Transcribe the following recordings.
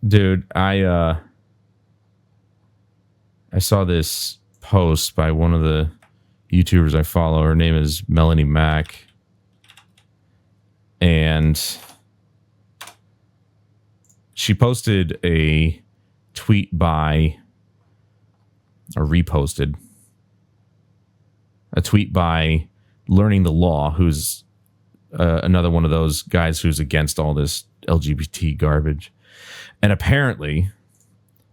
Dude, I saw this post by one of the YouTubers I follow. Her name is Melanie Mack. And she posted a tweet by, or reposted a tweet by Learning the Law, who's another one of those guys who's against all this LGBT garbage. And apparently,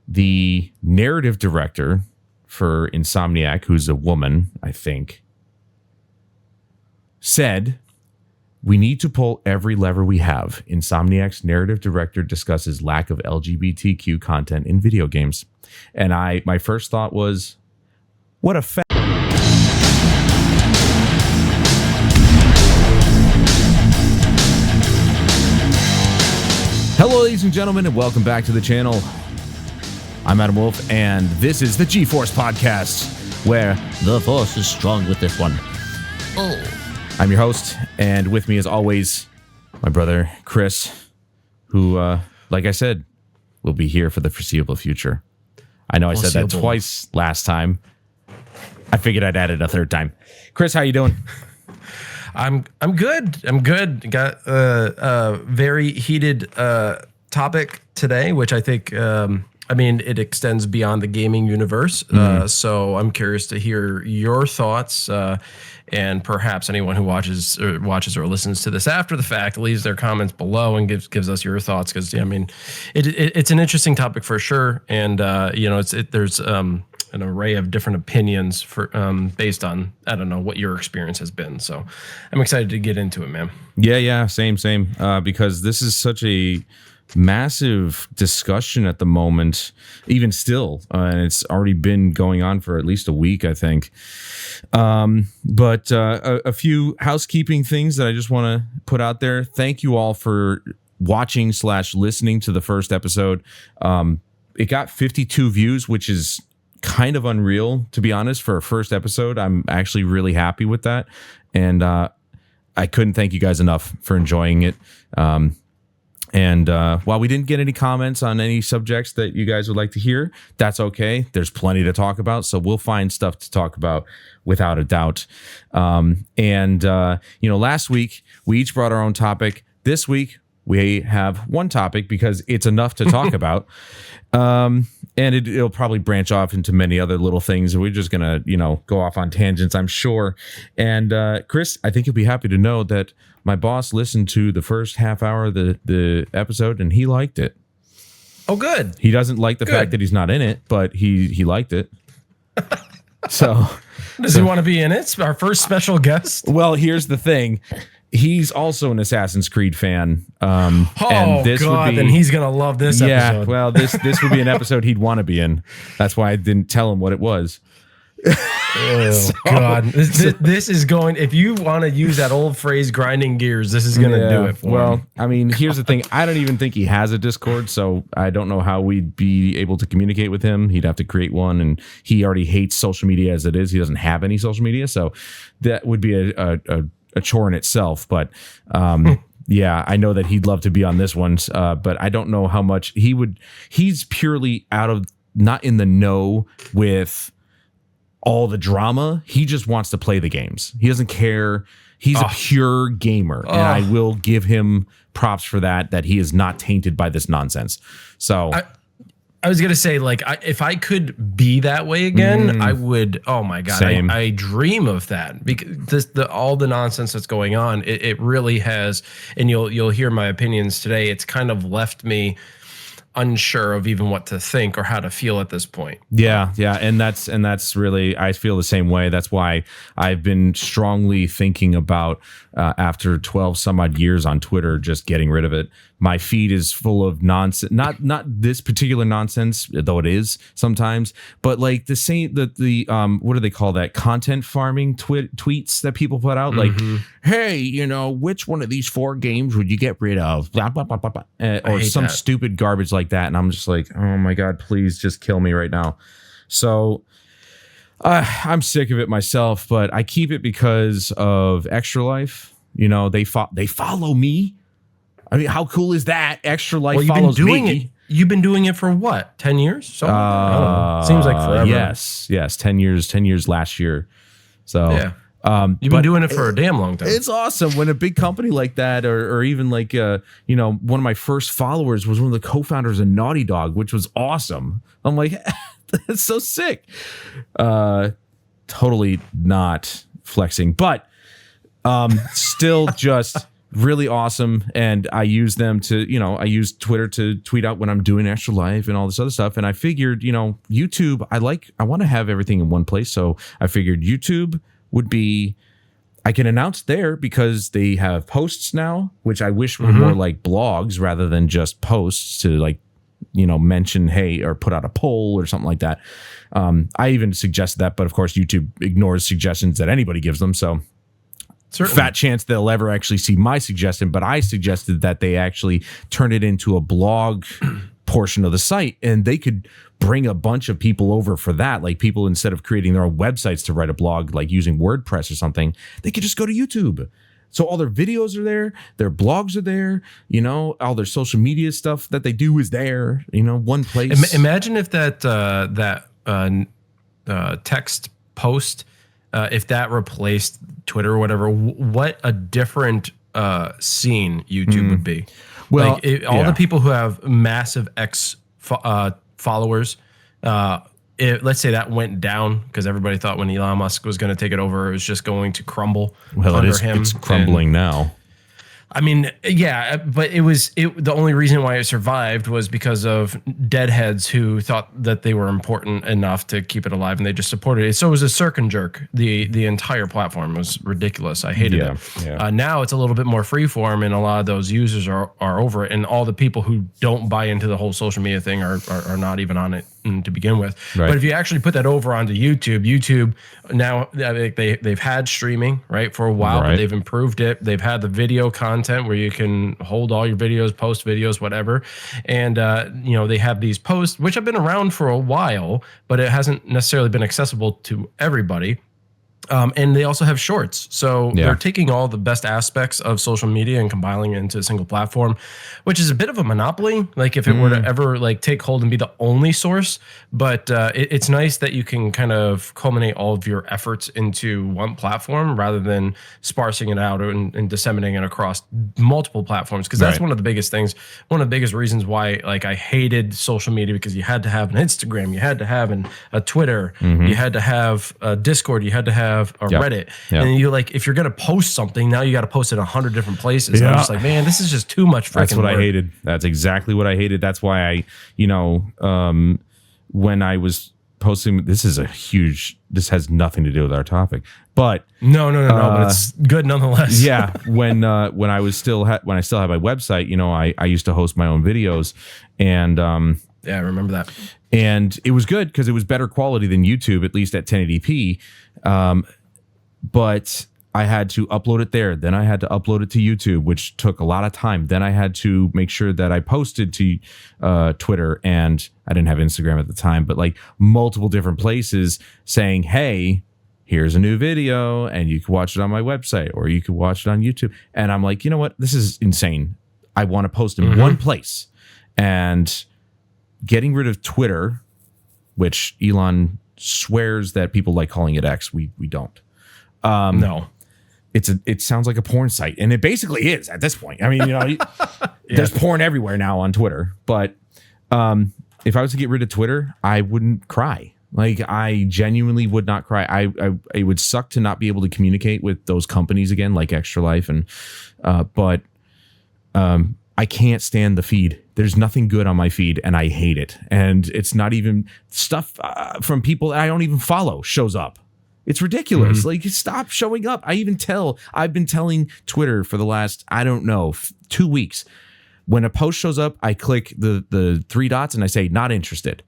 the narrative director for Insomniac, who's a woman, I think, said, "We need to pull every lever we have. Insomniac's narrative director discusses lack of LGBTQ content in video games." And my first thought was, what a Hello, ladies and gentlemen, and welcome back to the channel. I'm Adam Wolf, and this is the GPhorce podcast, where the force is strong with this one. I'm your host, and with me, as always, my brother Chris, who, like I said, will be here for the foreseeable future. I know I said that twice last time. I figured I'd add it a third time. Chris, how you doing? I'm good. Got a very heated topic today, which I think, it extends beyond the gaming universe. So I'm curious to hear your thoughts, and perhaps anyone who watches or listens to this after the fact leaves their comments below and gives us your thoughts. Because it's an interesting topic for sure, and there's an array of different opinions for based on, I don't know, what your experience has been. So I'm excited to get into it, man. Yeah, same. Because this is such a massive discussion at the moment, even still, and it's already been going on for at least a week, I think. But a few housekeeping things that I just want to put out there. Thank you all for watching / listening to the first episode. It got 52 views, which is kind of unreal, to be honest, for a first episode. I'm actually really happy with that, and I couldn't thank you guys enough for enjoying it. And while we didn't get any comments on any subjects that you guys would like to hear, that's okay. There's plenty to talk about, so we'll find stuff to talk about without a doubt. Last week we each brought our own topic. This week we have one topic because it's enough to talk about. And it'll probably branch off into many other little things. We're just going to, go off on tangents, I'm sure. And Chris, I think you'll be happy to know that my boss listened to the first half hour of the episode, and he liked it. Oh, good. He doesn't like the fact that he's not in it, but he liked it. So does he want to be in it? It's our first special guest. Well, here's the thing. He's also an Assassin's Creed fan. And this would be, then he's gonna love this episode. Yeah, well, this would be an episode he'd want to be in. That's why I didn't tell him what it was. Oh, God. This is going, if you want to use that old phrase, grinding gears, this is going to do it for him. I mean, here's the thing. I don't even think he has a Discord, so I don't know how we'd be able to communicate with him. He'd have to create one, and he already hates social media as it is. He doesn't have any social media, so that would be a chore in itself. But yeah, I know that he'd love to be on this one, but I don't know how much he would. He's purely not in the know with all the drama. He just wants to play the games. He doesn't care. He's a pure gamer, and I will give him props for that he is not tainted by this nonsense. So I was going to say, if I could be that way again, I would. Oh my God. I dream of that, because all the nonsense that's going on, it really has. And you'll hear my opinions today. It's kind of left me unsure of even what to think or how to feel at this point. Yeah. And that's really, I feel the same way. That's why I've been strongly thinking about, after 12 some odd years on Twitter, just getting rid of it. My feed is full of nonsense, not this particular nonsense, though it is sometimes, but like the same, the what do they call that? Content farming tweets that people put out. Like, hey, which one of these 4 games would you get rid of? Blah, blah, blah, blah, blah. Or some stupid garbage like that. And I'm just like, oh my God, please just kill me right now. So I'm sick of it myself, but I keep it because of Extra Life. They follow me. I mean, how cool is that? Extra Life follows me. you've been doing it for what, 10 years? So I don't know. Seems like forever. Yes, 10 years last year. So yeah. You've been doing it for a damn long time. It's awesome when a big company like that, or even like one of my first followers was one of the co-founders of Naughty Dog, which was awesome. I'm like, that's so sick. Totally not flexing, but still just really awesome. And I use them to, I use Twitter to tweet out when I'm doing Extra Life and all this other stuff. And I figured, YouTube, I want to have everything in one place. So I figured YouTube would be, I can announce there because they have posts now, which I wish were more like blogs rather than just posts to like, mention, hey, or put out a poll or something like that. I even suggested that, but of course YouTube ignores suggestions that anybody gives them. So certainly. Fat chance they'll ever actually see my suggestion, but I suggested that they actually turn it into a blog portion of the site, and they could bring a bunch of people over for that. Like people, instead of creating their own websites to write a blog, like using WordPress or something, they could just go to YouTube. So all their videos are there, their blogs are there, all their social media stuff that they do is there, one place. Imagine if that text post, if that replaced Twitter or whatever, what a different scene YouTube would be. Well, like all the people who have massive followers, let's say that went down because everybody thought when Elon Musk was going to take it over, it was just going to crumble under him. It's crumbling now. I mean, yeah, but the only reason why it survived was because of deadheads who thought that they were important enough to keep it alive, and they just supported it. So it was a circle jerk. The entire platform was ridiculous. I hated it. Yeah. Now it's a little bit more freeform, and a lot of those users are over it, and all the people who don't buy into the whole social media thing are not even on it to begin with. Right. But if you actually put that over onto YouTube now they've had streaming right for a while, but they've improved it. They've had the video content where you can hold all your videos, post videos, whatever, and they have these posts which have been around for a while, but it hasn't necessarily been accessible to everybody. And they also have shorts. So they're taking all the best aspects of social media and compiling it into a single platform, which is a bit of a monopoly. Like if it were to ever like take hold and be the only source, but it's nice that you can kind of culminate all of your efforts into one platform rather than sparsing it out and disseminating it across multiple platforms. Cause that's one of the biggest things, one of the biggest reasons why like I hated social media, because you had to have an Instagram, you had to have a Twitter, you had to have a Discord, you had to have a Reddit, and you like if you're gonna post something, now you got to post it 100 different places. And I'm just like, man, this is just too much. That's what work. I hated. That's exactly what I hated. That's why I, when I was posting, this has nothing to do with our topic, but no, but it's good nonetheless. Yeah, when I still had my website, I used to host my own videos, and yeah, I remember that. And it was good because it was better quality than YouTube, at least at 1080p. But I had to upload it there. Then I had to upload it to YouTube, which took a lot of time. Then I had to make sure that I posted to Twitter, and I didn't have Instagram at the time, but like multiple different places saying, hey, here's a new video and you can watch it on my website or you can watch it on YouTube. And I'm like, you know what? This is insane. I want to post in one place. And getting rid of Twitter, which Elon swears that people like calling it X. We don't. No. It sounds like a porn site, and it basically is at this point. I mean, there's porn everywhere now on Twitter. But if I was to get rid of Twitter, I wouldn't cry. Like, I genuinely would not cry. It would suck to not be able to communicate with those companies again, like Extra Life, and but I can't stand the feed. There's nothing good on my feed, and I hate it. And it's not even stuff from people that I don't even follow shows up. It's ridiculous. Like, stop showing up. I've been telling Twitter for the last, 2 weeks. When a post shows up, I click the three dots and I say, not interested.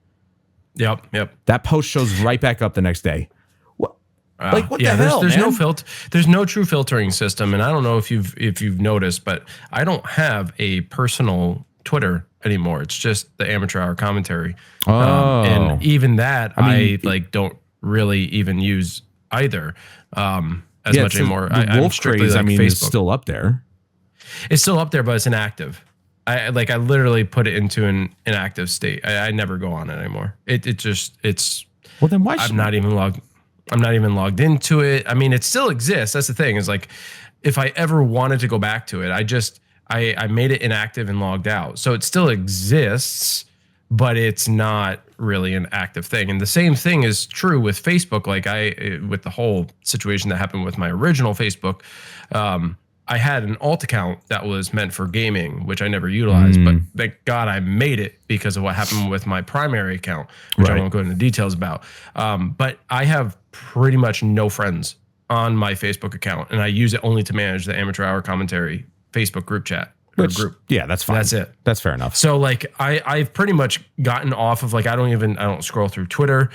Yep. That post shows right back up the next day. What the hell? There's no there's no true filtering system, and I don't know if you've noticed, but I don't have a personal Twitter anymore. It's just the amateur hour commentary. And even that I don't really even use either as much anymore. The Wolf Craze, Facebook. Is still up there. It's still up there, but it's inactive. I literally put it into an inactive state. I never go on it anymore. It's Well, then why I'm not even logged into it. I mean, it still exists. That's the thing, is like, if I ever wanted to go back to it, I made it inactive and logged out. So it still exists, but it's not really an active thing. And the same thing is true with Facebook. Like with the whole situation that happened with my original Facebook, I had an alt account that was meant for gaming, which I never utilized, but thank God I made it because of what happened with my primary account, which I won't go into details about. But I have pretty much no friends on my Facebook account, and I use it only to manage the Amateur Hour Commentary Facebook group chat group. Yeah, that's fine. That's it. That's fair enough. So like I've pretty much gotten off of, like, I don't scroll through Twitter.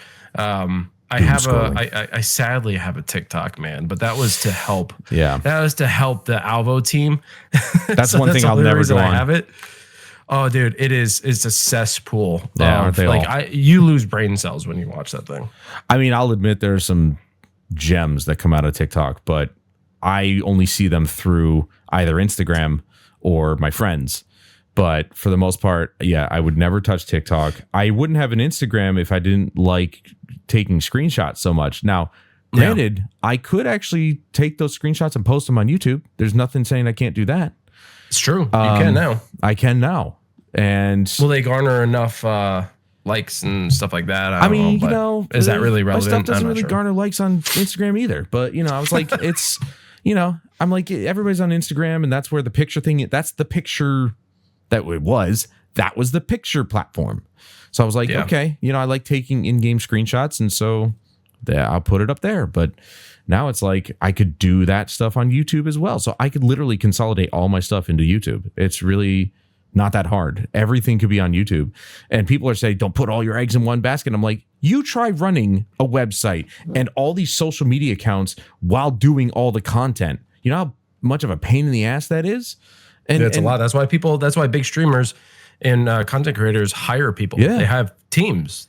I sadly have a TikTok, man, but that was to help. Yeah. That was to help the Alvo team. That's one thing I'll never go on. I have it. Oh, dude, it's a cesspool. Yeah, aren't they all? You lose brain cells when you watch that thing. I mean, I'll admit there's some gems that come out of TikTok, but I only see them through either Instagram or my friends. But for the most part, yeah, I would never touch TikTok. I wouldn't have an Instagram if I didn't like taking screenshots so much. Now, granted, I could actually take those screenshots and post them on YouTube. There's nothing saying I can't do that. It's true. You can now. I can now. And will they garner enough likes and stuff like that? I mean, you know, is that really relevant? My stuff doesn't really garner likes on Instagram either. But, you know, I was like, it's, you know, I'm like, everybody's on Instagram, and that's where the picture thing, that's the picture that was the picture platform. So I was like, okay, you know, I like taking in-game screenshots, and so I'll put it up there. But now it's like I could do that stuff on YouTube as well. So I could literally consolidate all my stuff into YouTube. It's really not that hard. Everything could be on YouTube. And people are saying, don't put all your eggs in one basket. I'm like, you try running a website and all these social media accounts while doing all the content. You know how much of a pain in the ass that is? And it's a lot. That's why big streamers and content creators hire people. Yeah. They have teams.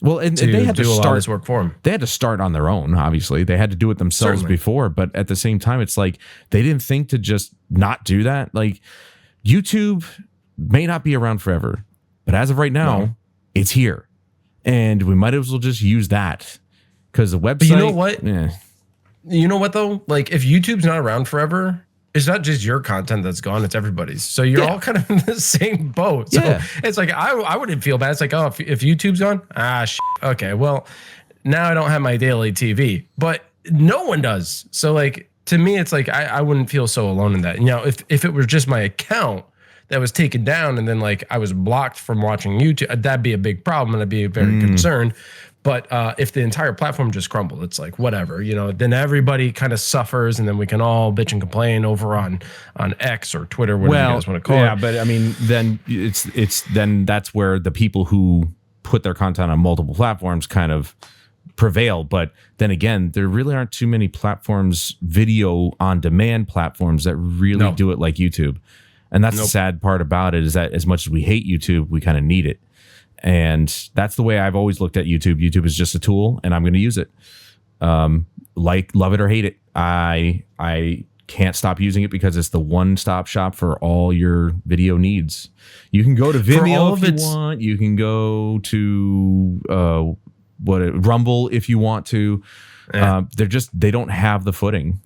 Well, and they had to do a lot of start this work for them. They had to start on their own. Obviously, they had to do it themselves before. But at the same time, it's like they didn't think to just not do that. Like, YouTube may not be around forever, but as of right now, it's here, and we might as well just use that because the website. But you know what? You know what though? Like, if YouTube's not around forever, it's not just your content that's gone, it's everybody's. So you're all kind of in the same boat. So it's like, I wouldn't feel bad. It's like, oh, if YouTube's gone, okay, well, now I don't have my daily TV, but no one does. So like, to me, it's like, I wouldn't feel so alone in that. You know, if it was just my account that was taken down and then like I was blocked from watching YouTube, that'd be a big problem, and I'd be very concerned. But if the entire platform just crumbled, it's like, whatever, you know, then everybody kind of suffers, and then we can all bitch and complain over on X or Twitter, whatever you guys want to call it. Yeah, but I mean, then then that's where the people who put their content on multiple platforms kind of prevail. But then again, there really aren't too many platforms, video on demand platforms, that really do it like YouTube. And that's the sad part about it, is that as much as we hate YouTube, we kind of need it. And that's the way I've always looked at YouTube. YouTube is just a tool, and I'm going to use it. Love it or hate it. I can't stop using it because it's the one-stop shop for all your video needs. You can go to Vimeo if you want. You can go to Rumble if you want to. They don't have the footing.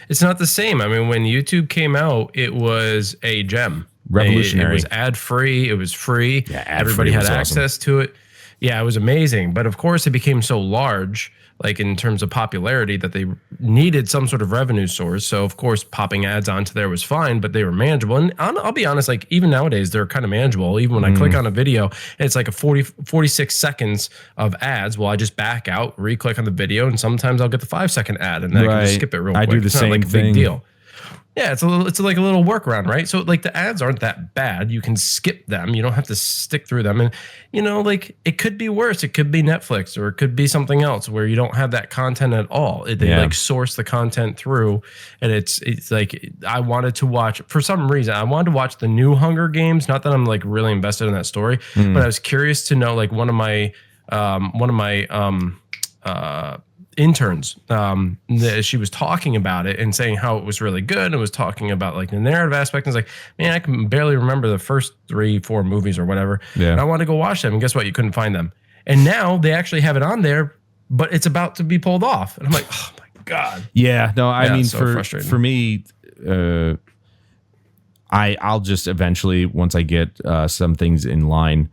It's not the same. I mean, when YouTube came out, it was a gem. Revolutionary. It was ad-free. It was free. Yeah, everybody had access to it. Yeah, it was amazing. But of course, it became so large, like in terms of popularity, that they needed some sort of revenue source. So of course, popping ads onto there was fine, but they were manageable. And I'll be honest, like even nowadays, they're kind of manageable. Even when I click on a video, and it's like 46 seconds of ads. Well, I just back out, re-click on the video, and sometimes I'll get the 5-second ad, and then I can just skip it real quick. I do the same thing. Big deal. Yeah, it's like a little workaround, right? So like the ads aren't that bad. You can skip them. You don't have to stick through them. And you know, like it could be worse. It could be Netflix, or it could be something else where you don't have that content at all. They like source the content through, and it's like I wanted to watch, for some reason, I wanted to watch the new Hunger Games. Not that I'm like really invested in that story, but I was curious to know, like one of my interns. She was talking about it and saying how it was really good, and was talking about like the narrative aspect. And it's like, man, I can barely remember the first 3-4 movies or whatever. Yeah. And I wanted to go watch them, and guess what? You couldn't find them. And now they actually have it on there, but it's about to be pulled off. And I'm like, oh my God. Yeah. No, I mean, so for me, I'll just eventually, once I get some things in line,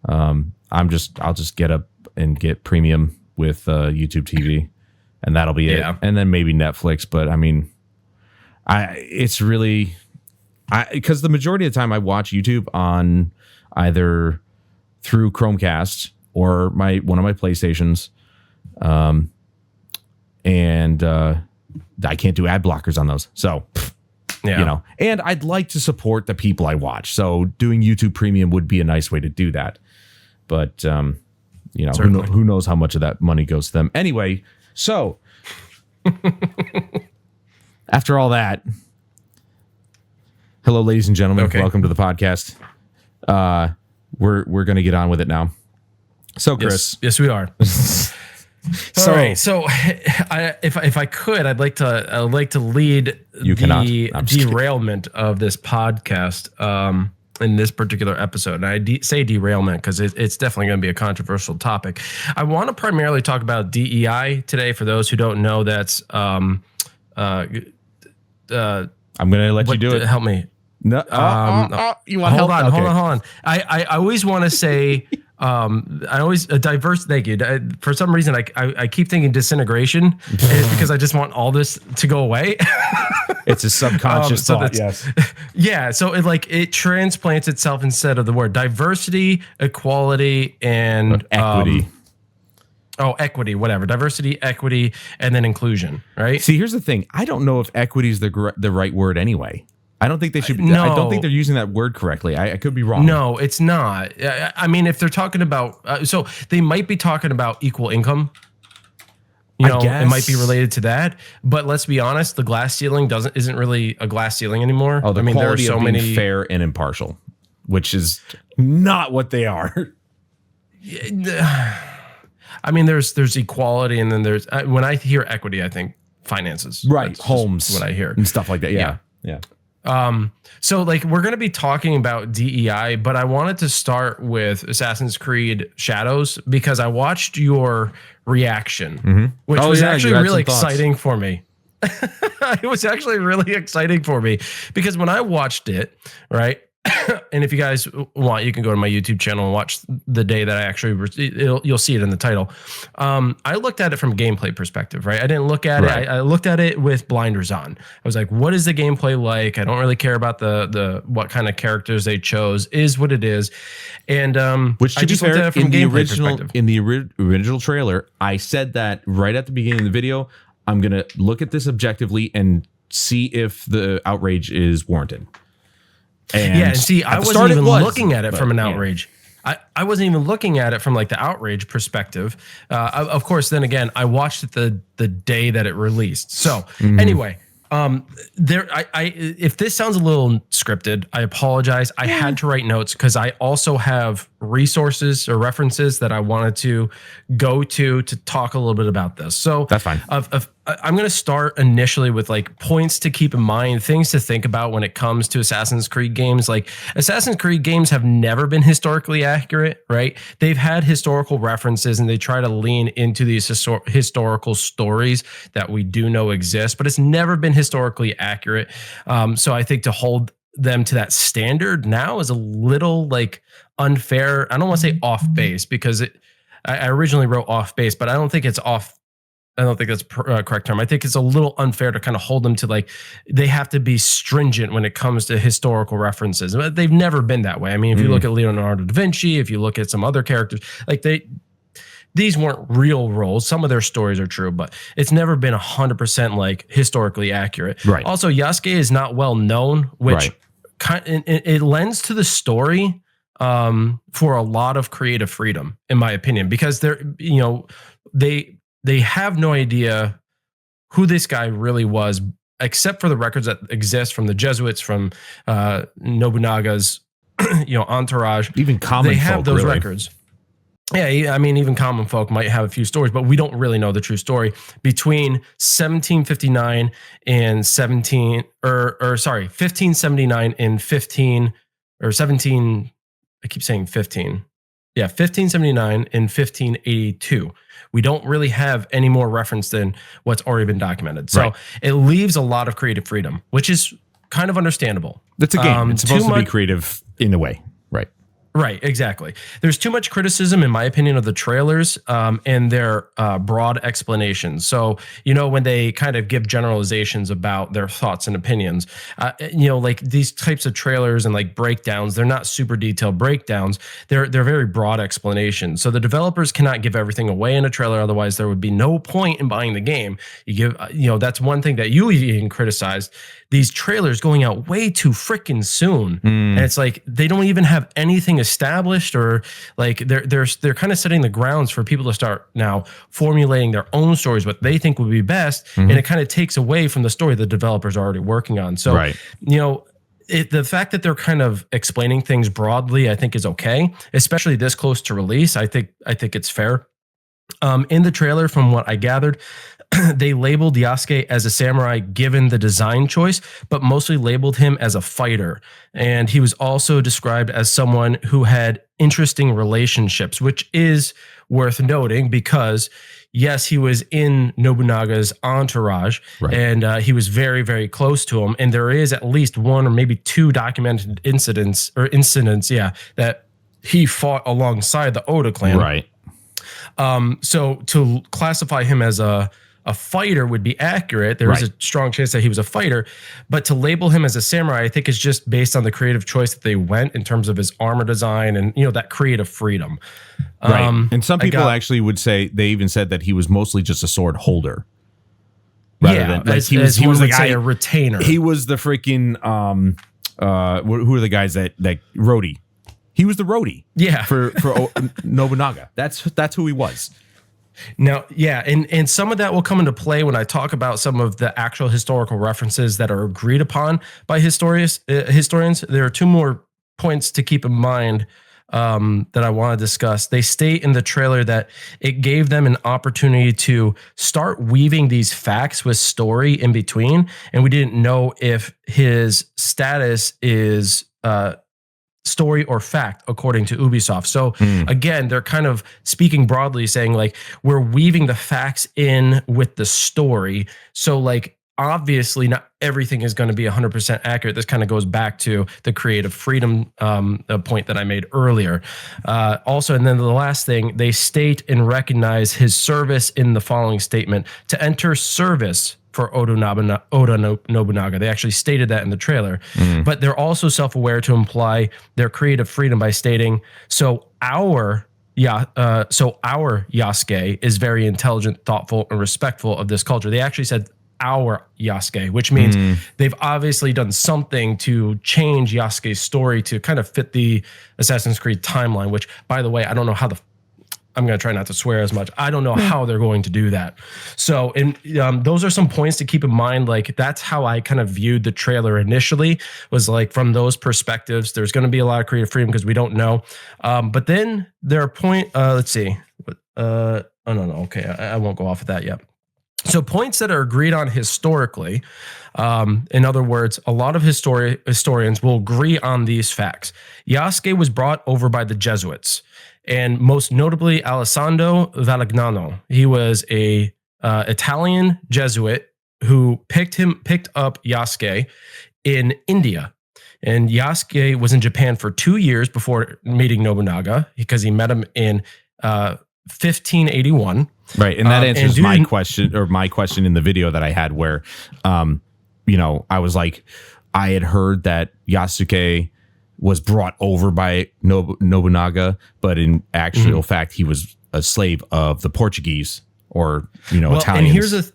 I'll just get up and get premium with YouTube TV, and that'll be it. And then maybe Netflix. But I mean, it's really, because the majority of the time I watch YouTube on either through Chromecast or one of my PlayStations, and I can't do ad blockers on those. So, you know, and I'd like to support the people I watch. So doing YouTube Premium would be a nice way to do that. But, you know, who knows how much of that money goes to them. Anyway, so after all that, hello, ladies and gentlemen. Welcome to the podcast. We're going to get on with it now. So, Chris. Yes, we are. All right. So, if I could, I'd like to lead the derailment of this podcast in this particular episode. And I say derailment because it's definitely going to be a controversial topic. I want to primarily talk about DEI today. For those who don't know, that's I'm going to let you do it. Help me. No, you want hold help? Hold on. I always want to say. A diverse. Thank you. For some reason, I keep thinking disintegration because I just want all this to go away. It's a subconscious thought. Yes. Yeah. So it transplants itself instead of the word diversity, equality, and equity. Equity, whatever. Diversity, equity, and then inclusion. Right. See, here's the thing. I don't know if equity is the right word anyway. I don't think they should. No. I don't think they're using that word correctly. I could be wrong. No, it's not. I mean, if they're talking about, so they might be talking about equal income. You know, it might be related to that. But let's be honest, the glass ceiling isn't really a glass ceiling anymore. Oh, there are so many fair and impartial, which is not what they are. I mean, there's equality, and then there's when I hear equity, I think finances. Right, That's homes, what I hear, and stuff like that. Yeah. So we're going to be talking about DEI, but I wanted to start with Assassin's Creed Shadows because I watched your reaction, which was actually really exciting for me. It was actually really exciting for me because when I watched it, right? And if you guys want, you can go to my YouTube channel and watch the day that I actually, you'll see it in the title. I looked at it from a gameplay perspective, right? I didn't look at it. I looked at it with blinders on. I was like, what is the gameplay like? I don't really care about the what kind of characters they chose, is what it is. And which, to be fair, in the original trailer, I said that right at the beginning of the video, I'm going to look at this objectively and see if the outrage is warranted. And see, I wasn't even looking at it from an outrage. I wasn't even looking at it from like the outrage perspective. Of course, then again, I watched it the day that it released. So anyway, if this sounds a little scripted, I apologize. I had to write notes because I also have resources or references that I wanted to go to talk a little bit about this. So that's fine. I'm going to start initially with like points to keep in mind, things to think about when it comes to Assassin's Creed games. Like Assassin's Creed games have never been historically accurate, right? They've had historical references and they try to lean into these historical stories that we do know exist, but it's never been historically accurate. So I think to hold them to that standard now is a little like unfair. I don't want to say off base because I originally wrote off base, but I don't think it's off. I don't think that's a correct term. I think it's a little unfair to kind of hold them to like, they have to be stringent when it comes to historical references. They've never been that way. I mean, if you look at Leonardo da Vinci, if you look at some other characters, like these weren't real roles. Some of their stories are true, but it's never been 100% like historically accurate. Right. Also, Yasuke is not well known, which it lends to the story for a lot of creative freedom, in my opinion, because they have no idea who this guy really was, except for the records that exist from the Jesuits, from Nobunaga's, entourage. Even common they have folk, those really. records. Yeah, I mean, even common folk might have a few stories, but we don't really know the true story between 1759 and 1579 and 15 or 17. I keep saying 15. Yeah, 1579 and 1582. We don't really have any more reference than what's already been documented. So Right. it leaves a lot of creative freedom, which is kind of understandable. That's a game. It's supposed to be creative in a way. Right. Right, exactly. There's too much criticism, in my opinion, of the trailers and their broad explanations. So, when they kind of give generalizations about their thoughts and opinions, like these types of trailers and like breakdowns, they're not super detailed breakdowns. They're very broad explanations. So the developers cannot give everything away in a trailer, otherwise there would be no point in buying the game. You give, that's one thing that you even criticized. These trailers going out way too freaking soon, and it's like they don't even have anything established, or like they're kind of setting the grounds for people to start now formulating their own stories, what they think would be best, and it kind of takes away from the story the developers are already working on. So, Right. The fact that they're kind of explaining things broadly, I think, is okay, especially this close to release. I think it's fair. In the trailer, from what I gathered, they labeled Yasuke as a samurai given the design choice, but mostly labeled him as a fighter. And he was also described as someone who had interesting relationships, which is worth noting because, yes, he was in Nobunaga's entourage, Right. and he was very, very close to him. And there is at least one or maybe two documented incidents, that he fought alongside the Oda clan. Right. So to classify him as a fighter would be accurate. There is a strong chance that he was a fighter, but to label him as a samurai, I think is just based on the creative choice that they went in terms of his armor design and that creative freedom. Right. And some people actually would say, they even said that he was mostly just a sword holder. Rather than like he was the guy, a retainer. He was the freaking who are the guys that roadie? He was the roadie. Yeah. For Nobunaga. That's who he was. Now, yeah, and some of that will come into play when I talk about some of the actual historical references that are agreed upon by historians. There are two more points to keep in mind that I want to discuss. They state in the trailer that it gave them an opportunity to start weaving these facts with story in between, and we didn't know if his status is story or fact according to Ubisoft. So again, they're kind of speaking broadly, saying like we're weaving the facts in with the story. So like obviously not everything is going to be 100% accurate. This kind of goes back to the creative freedom point that I made earlier. Also, and then the last thing, they state and recognize his service in the following statement: to enter service for Oda Nobunaga. They actually stated that in the trailer, but they're also self-aware to imply their creative freedom by stating, so our Yasuke is very intelligent, thoughtful, and respectful of this culture. They actually said our Yasuke, which means they've obviously done something to change Yasuke's story to kind of fit the Assassin's Creed timeline, which, by the way, I don't know how I'm going to try not to swear as much. I don't know how they're going to do that. So, and those are some points to keep in mind. Like, that's how I kind of viewed the trailer initially, was like from those perspectives. There's going to be a lot of creative freedom because we don't know. But then there are let's see. Oh, no. Okay. I won't go off of that yet. So points that are agreed on historically. In other words, a lot of historians will agree on these facts. Yasuke was brought over by the Jesuits, and most notably Alessandro Valagnano. He was a Italian Jesuit who picked up Yasuke in India. And Yasuke was in Japan for 2 years before meeting Nobunaga, because he met him in 1581. Right, and that answers my question in the video that I had, where, I was like, I had heard that Yasuke was brought over by Nobunaga, but in actual fact, he was a slave of the Portuguese or Italians.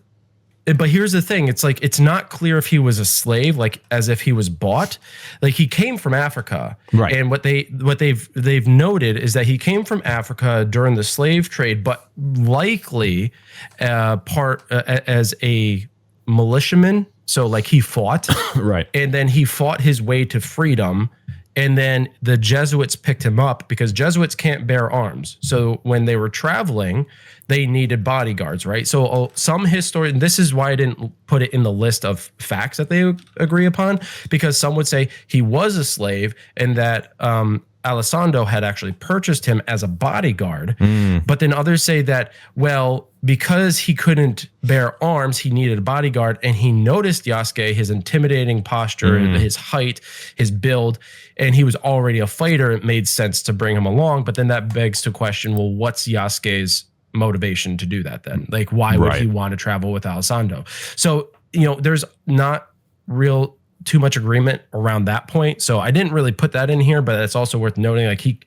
But here's the thing: it's like it's not clear if he was a slave, like as if he was bought. Like he came from Africa, right? And what they've noted is that he came from Africa during the slave trade, but likely as a militiaman. So like he fought, right, and then he fought his way to freedom And then the Jesuits picked him up because Jesuits can't bear arms. So when they were traveling, they needed bodyguards, right? So some historian, this is why I didn't put it in the list of facts that they agree upon, because some would say he was a slave and that Alessandro had actually purchased him as a bodyguard. But then others say that, well, because he couldn't bear arms, he needed a bodyguard, and he noticed Yasuke, his intimidating posture, his height, his build, and he was already a fighter. It made sense to bring him along. But then that begs to question, well, what's Yasuke's motivation to do that then? Like, why would he want to travel with Alessandro? So, there's not real too much agreement around that point. So I didn't really put that in here, but it's also worth noting, like he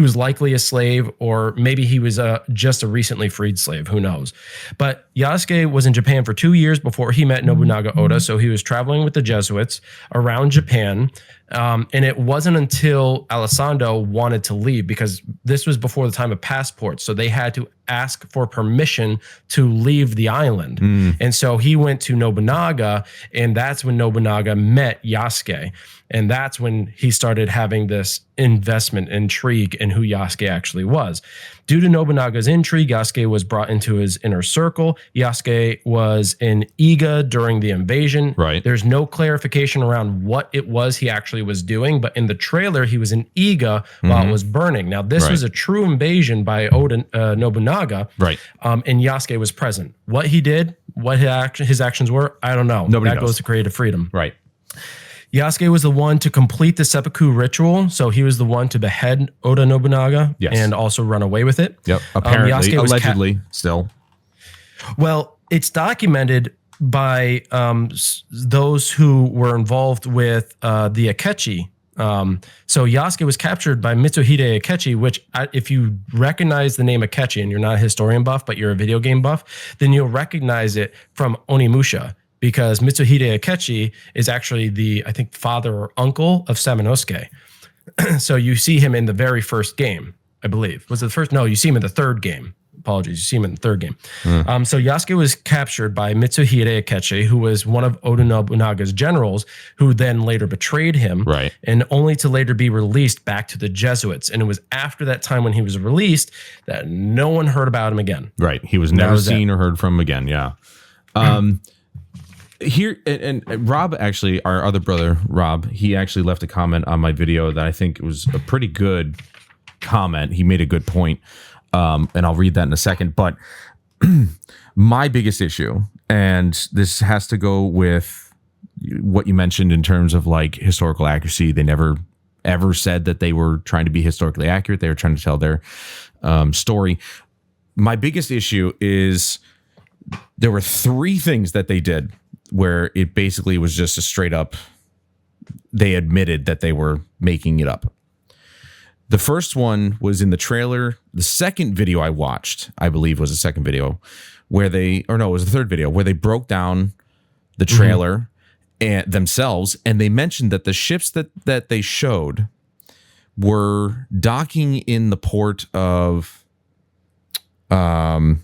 was likely a slave, or maybe he was just a recently freed slave. Who knows? But Yasuke was in Japan for 2 years before he met Nobunaga Oda. So he was traveling with the Jesuits around Japan. And it wasn't until Alessandro wanted to leave, because this was before the time of passports. So they had to ask for permission to leave the island. And so he went to Nobunaga, and that's when Nobunaga met Yasuke. And that's when he started having this investment intrigue in who Yasuke actually was. Due to Nobunaga's intrigue, Yasuke was brought into his inner circle. Yasuke was in Iga during the invasion. Right. There's no clarification around what it was he actually was doing, but in the trailer, he was in Iga while it was burning. Now, this was a true invasion by Nobunaga. Right. And Yasuke was present. What he did, what his actions were, I don't know. Nobody that knows. goes to creative freedom. Right. Yasuke was the one to complete the seppuku ritual, so he was the one to behead Oda Nobunaga and also run away with it. Yep. Apparently, allegedly, still. Well, it's documented by those who were involved with the Akechi. So Yasuke was captured by Mitsuhide Akechi, which if you recognize the name Akechi, and you're not a historian buff, but you're a video game buff, then you'll recognize it from Onimusha. Because Mitsuhide Akechi is actually the, I think, father or uncle of Samanosuke. So you see him in the very first game, I believe. Was it the first? No, you see him in the third game. Apologies, you see him in the third game. So Yasuke was captured by Mitsuhide Akechi, who was one of Oda Nobunaga's generals, who then later betrayed him, and only to later be released back to the Jesuits. And it was after that time when he was released that no one heard about him again. Right. He was never seen or heard from again. Yeah. Here and Rob, actually, our other brother Rob, he actually left a comment on my video that I think was a pretty good comment. He made a good point, and I'll read that in a second. But my biggest issue, and this has to go with what you mentioned in terms of like historical accuracy. They never ever said that they were trying to be historically accurate. They were trying to tell their story. My biggest issue is there were 3 things that they did where it basically was just a straight up, they admitted that they were making it up. The first one was in the trailer. The second video I watched, I believe was the second video, where it was the third video, where they broke down the trailer and themselves, and they mentioned that the ships that they showed were docking in the port of Sakai.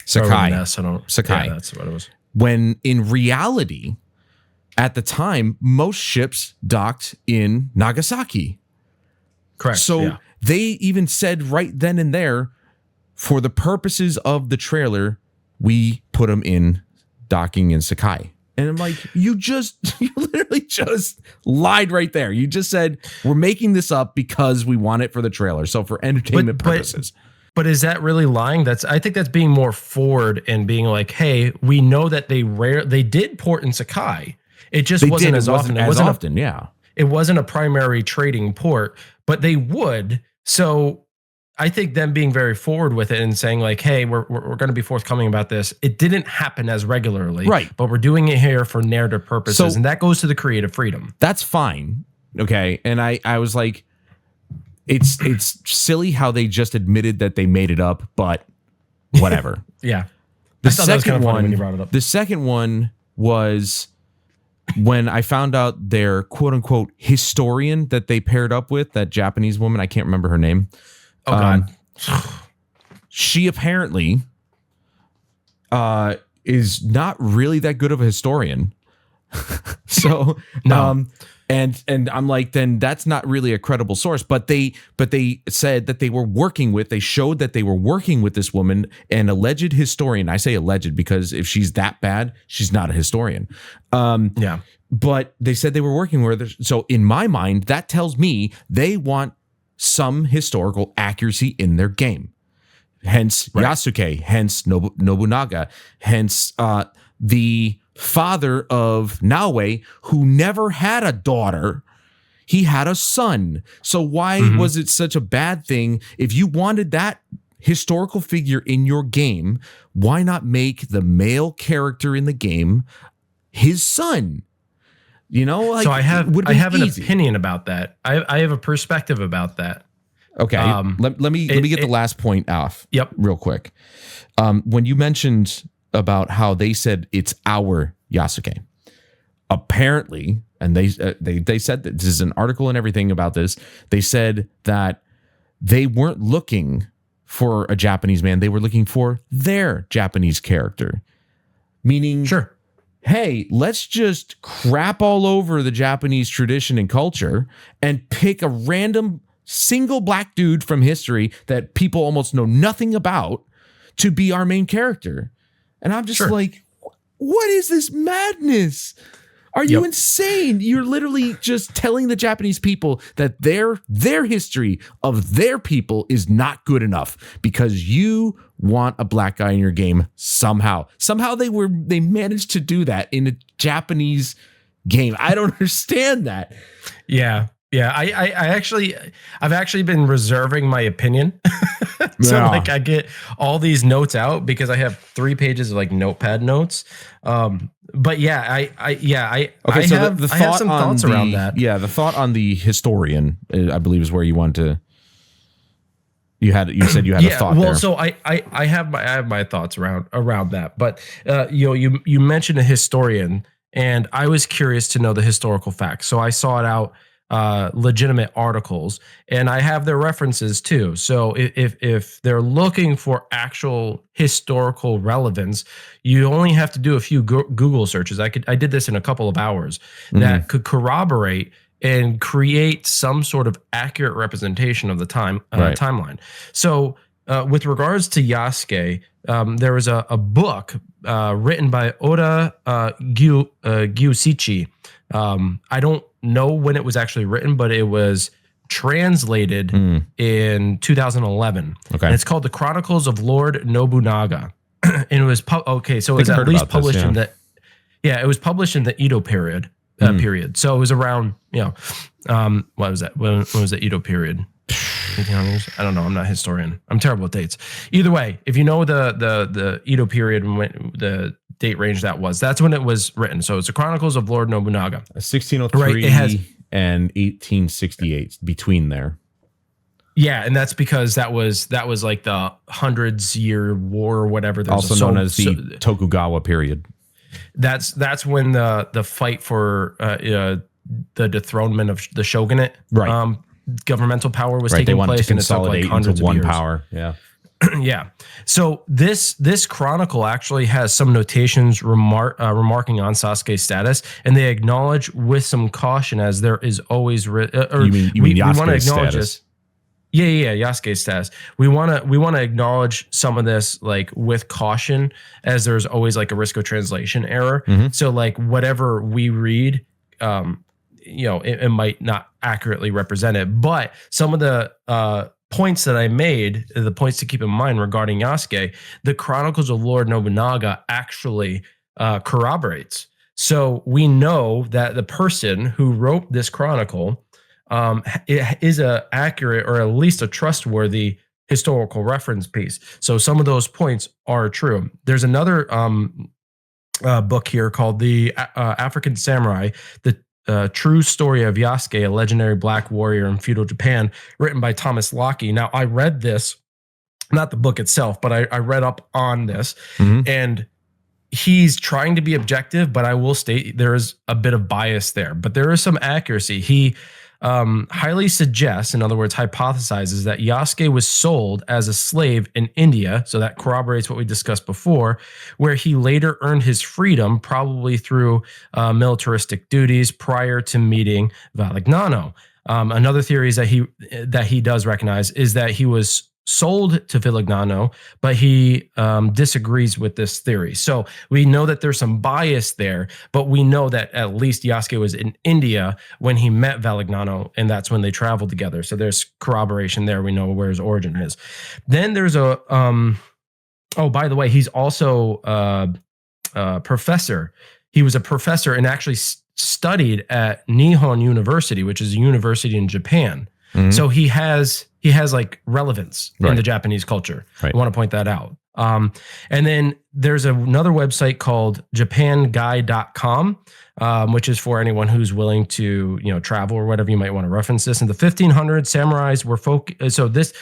Sakai. Yeah, that's what it was. When in reality, at the time, most ships docked in Nagasaki. Correct. So they even said right then and there, for the purposes of the trailer, we put them in docking in Sakai. And I'm like, you literally just lied right there. You just said, we're making this up because we want it for the trailer. So for entertainment purposes. But is that really lying? I think that's being more forward and being like, hey, we know that they did port in Sakai. It just wasn't as often. It wasn't a primary trading port, but they would. So I think them being very forward with it and saying like, hey, we're going to be forthcoming about this. It didn't happen as regularly, right? But we're doing it here for narrative purposes, and that goes to the creative freedom. That's fine, okay. And I was like, it's silly how they just admitted that they made it up, but whatever. Yeah. The second one, when you brought it up. The second one was when I found out their quote unquote historian that they paired up with, that Japanese woman, I can't remember her name. Oh God. She apparently is not really that good of a historian. So no. And I'm like, then that's not really a credible source. But they said that they showed that they were working with this woman, an alleged historian. I say alleged because if she's that bad, she's not a historian. Yeah. But they said they were working with her. So in my mind, that tells me they want some historical accuracy in their game. Hence Yasuke, hence Nobunaga, hence the father of Naoe, who never had a daughter. He had a son. So why was it such a bad thing? If you wanted that historical figure in your game, why not make the male character in the game his son? You know, like, so I have an easy. opinion about that. I have a perspective about that. Okay, let me get the last point off. Yep, real quick. When you mentioned about how they said it's our Yasuke, apparently, and they said that this is an article and everything about this. They said that they weren't looking for a Japanese man; they were looking for their Japanese character, meaning sure. Hey, let's just crap all over the Japanese tradition and culture and pick a random single black dude from history that people almost know nothing about to be our main character. And I'm just like, what is this madness? Are you insane? You're literally just telling the Japanese people that their history of their people is not good enough because you want a black guy in your game somehow. Somehow they managed to do that in a Japanese game. I don't understand that. Yeah. Yeah, I've actually been reserving my opinion. So like I get all these notes out because I have 3 pages of like notepad notes. But yeah, I have some thoughts around that. Yeah, the thought on the historian, I believe, is where you want to. You said you had a thought. Well, there. so I have my thoughts around that. But you mentioned a historian, and I was curious to know the historical facts. So I sought out legitimate articles, and I have their references too. So if they're looking for actual historical relevance, you only have to do a few Google searches. I did this in a couple of hours that could corroborate and create some sort of accurate representation of the timeline. So with regards to Yasuke, there was a book written by Oda Gyusichi. I don't know when it was actually written, but it was translated in 2011. Okay. And it's called The Chronicles of Lord Nobunaga. And it was so it was at least published in the it was published in the Edo period. So it was around, what was that? When was the Edo period? 1800s? I don't know. I'm not a historian. I'm terrible at dates. Either way, if you know the Edo period and when the date range that's when it was written. So it's the Chronicles of Lord Nobunaga. 1603 right, it has, and 1868, between there. Yeah, and that's because that was like the hundreds-year war or whatever. Also known as the Tokugawa period. That's when the fight for the dethronement of the shogunate, governmental power was taking place, and it took like hundreds of one years. Power. Yeah. Yeah. So this chronicle actually has some notations remarking on Sasuke's status, and they acknowledge with some caution, as there is always we want to acknowledge this. Yeah, Yasuke's status. We want to acknowledge some of this like with caution, as there's always like a risk of translation error. So like whatever we read, it might not accurately represent it, but some of the points that I made, the points to keep in mind regarding Yasuke, the Chronicles of Lord Nobunaga actually corroborates. So we know that the person who wrote this chronicle is a accurate, or at least a trustworthy historical reference piece. So some of those points are true. There's another book here called The African Samurai, the True Story of Yasuke, a legendary black warrior in feudal Japan, written by Thomas Locke. Now, I read this, not the book itself, but I read up on this, and he's trying to be objective, but I will state there is a bit of bias there, but there is some accuracy. He highly suggests, in other words, hypothesizes that Yasuke was sold as a slave in India. So that corroborates what we discussed before, where he later earned his freedom, probably through militaristic duties prior to meeting Valignano. Another theory is that he does recognize is that he was sold to Valignano, but he disagrees with this theory. So we know that there's some bias there, but we know that at least Yasuke was in India when he met Valignano, and that's when they traveled together. So there's corroboration there. We know where his origin is. Then there's a oh, by the way, he's also a professor. He was a professor and actually studied at Nihon University, which is a university in Japan. Mm-hmm. So he has like relevance in the Japanese culture. Right. I want to point that out. And then there's another website called japanguy.com, which is for anyone who's willing to, travel or whatever. You might want to reference this. In the 1500s, samurais were so this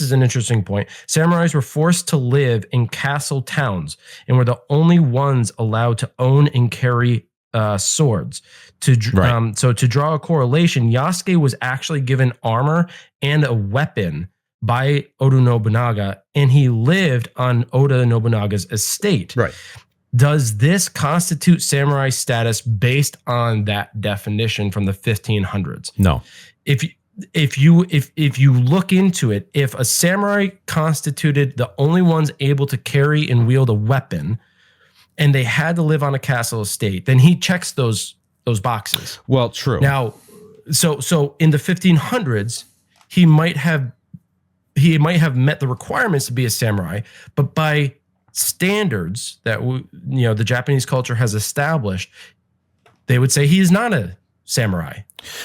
is an interesting point. Samurais were forced to live in castle towns and were the only ones allowed to own and carry swords. So to draw a correlation, Yasuke was actually given armor and a weapon by Oda Nobunaga, and he lived on Oda Nobunaga's estate. Right. Does this constitute samurai status based on that definition from the 1500s? No. If you look into it, if a samurai constituted the only ones able to carry and wield a weapon, and they had to live on a castle estate, then he checks those boxes. Well, true. Now, so in the 1500s, he might have met the requirements to be a samurai, but by standards that the Japanese culture has established, they would say he is not a samurai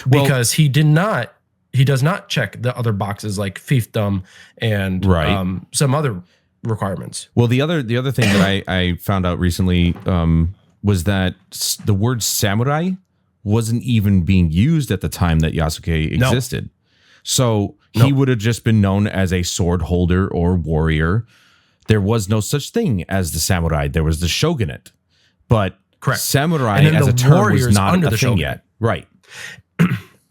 because he does not check the other boxes like fiefdom and some other requirements. Well, the other thing that I found out recently was that the word samurai wasn't even being used at the time that Yasuke existed. No. So he would have just been known as a sword holder or warrior. There was no such thing as the samurai. There was the shogunate. But samurai as a term was not a thing yet. Right.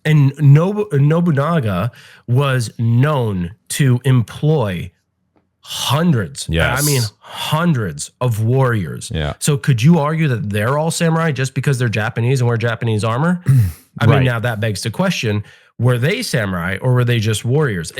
And Nobunaga was known to employ hundreds of warriors. Yeah. So could you argue that they're all samurai just because they're Japanese and wear Japanese armor? I mean, now that begs the question, were they samurai or were they just warriors?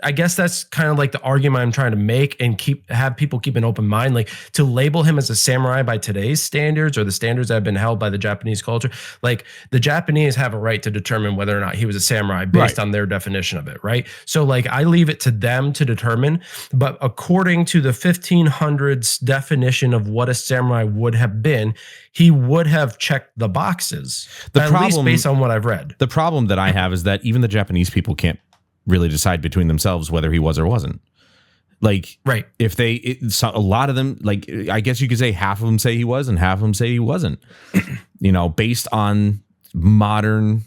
I guess that's kind of like the argument I'm trying to make and have people keep an open mind. Like, to label him as a samurai by today's standards or the standards that have been held by the Japanese culture, like the Japanese have a right to determine whether or not he was a samurai based on their definition of it, right? So like I leave it to them to determine, but according to the 1500s definition of what a samurai would have been, he would have checked the boxes, at least based on what I've read. The problem that I have is that even the Japanese people can't really decide between themselves whether he was or wasn't. Like, if a lot of them, like, I guess you could say half of them say he was and half of them say he wasn't, based on modern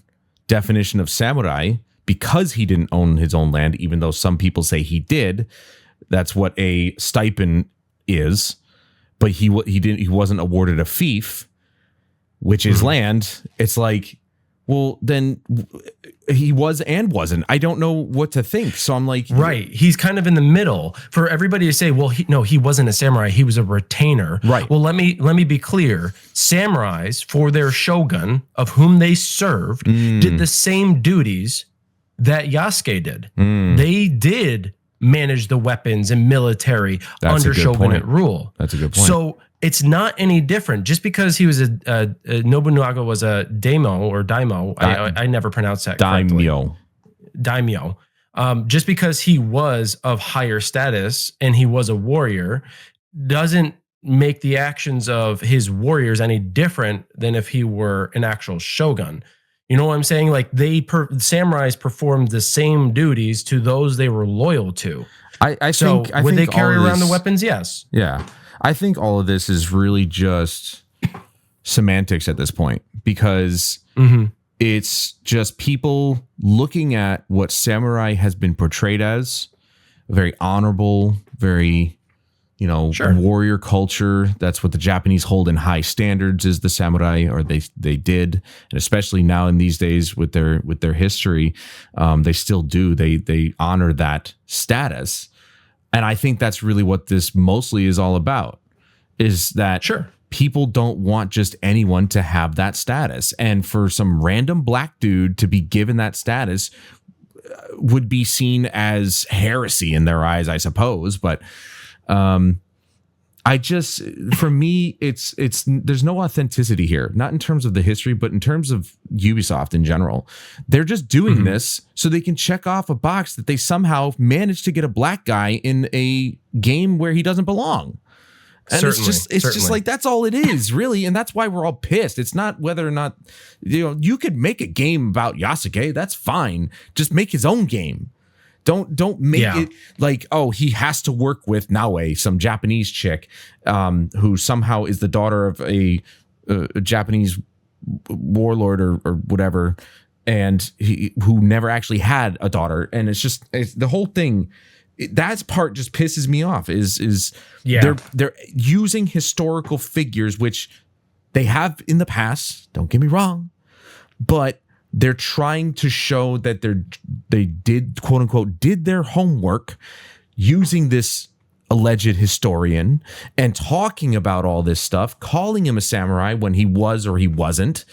definition of samurai, because he didn't own his own land, even though some people say he did. That's what a stipend is, but he wasn't awarded a fief, which is land. It's like, well, then he was and wasn't. I don't know what to think. So I'm like, he's kind of in the middle. For everybody to say, well, he wasn't a samurai, he was a retainer. Right. Well, let me be clear. Samurais, for their shogun, of whom they served, did the same duties that Yasuke did. They did manage the weapons and military under shogunate rule. That's a good point. So it's not any different. Just because he was Nobunaga was a daimyo or daimyo, I never pronounced that correctly. Daimyo. Just because he was of higher status and he was a warrior doesn't make the actions of his warriors any different than if he were an actual shogun. You know what I'm saying? Like samurais performed the same duties to those they were loyal to. I think they carry around the weapons? Yes. Yeah. I think all of this is really just semantics at this point, because it's just people looking at what samurai has been portrayed as, very honorable, very Sure. warrior culture. That's what the Japanese hold in high standards, is the samurai, or they did, and especially now in these days with their history, they still do. They honor that status, and I think that's really what this mostly is all about. Is that Sure. people don't want just anyone to have that status, and for some random black dude to be given that status would be seen as heresy in their eyes, I suppose. But for me, it's there's no authenticity here, not in terms of the history, but in terms of Ubisoft in general. They're just doing this so they can check off a box that they somehow managed to get a black guy in a game where he doesn't belong. And it's just like, that's all it is, really. And that's why we're all pissed. It's not whether or not, you could make a game about Yasuke. That's fine. Just make his own game. Don't make it like, oh, he has to work with Naue, some Japanese chick, who somehow is the daughter of a Japanese warlord or whatever, and who never actually had a daughter. And it's the whole thing. That part just pisses me off. They're using historical figures, which they have in the past. Don't get me wrong, but they're trying to show that they did, quote unquote, did their homework using this alleged historian and talking about all this stuff, calling him a samurai when he was or he wasn't,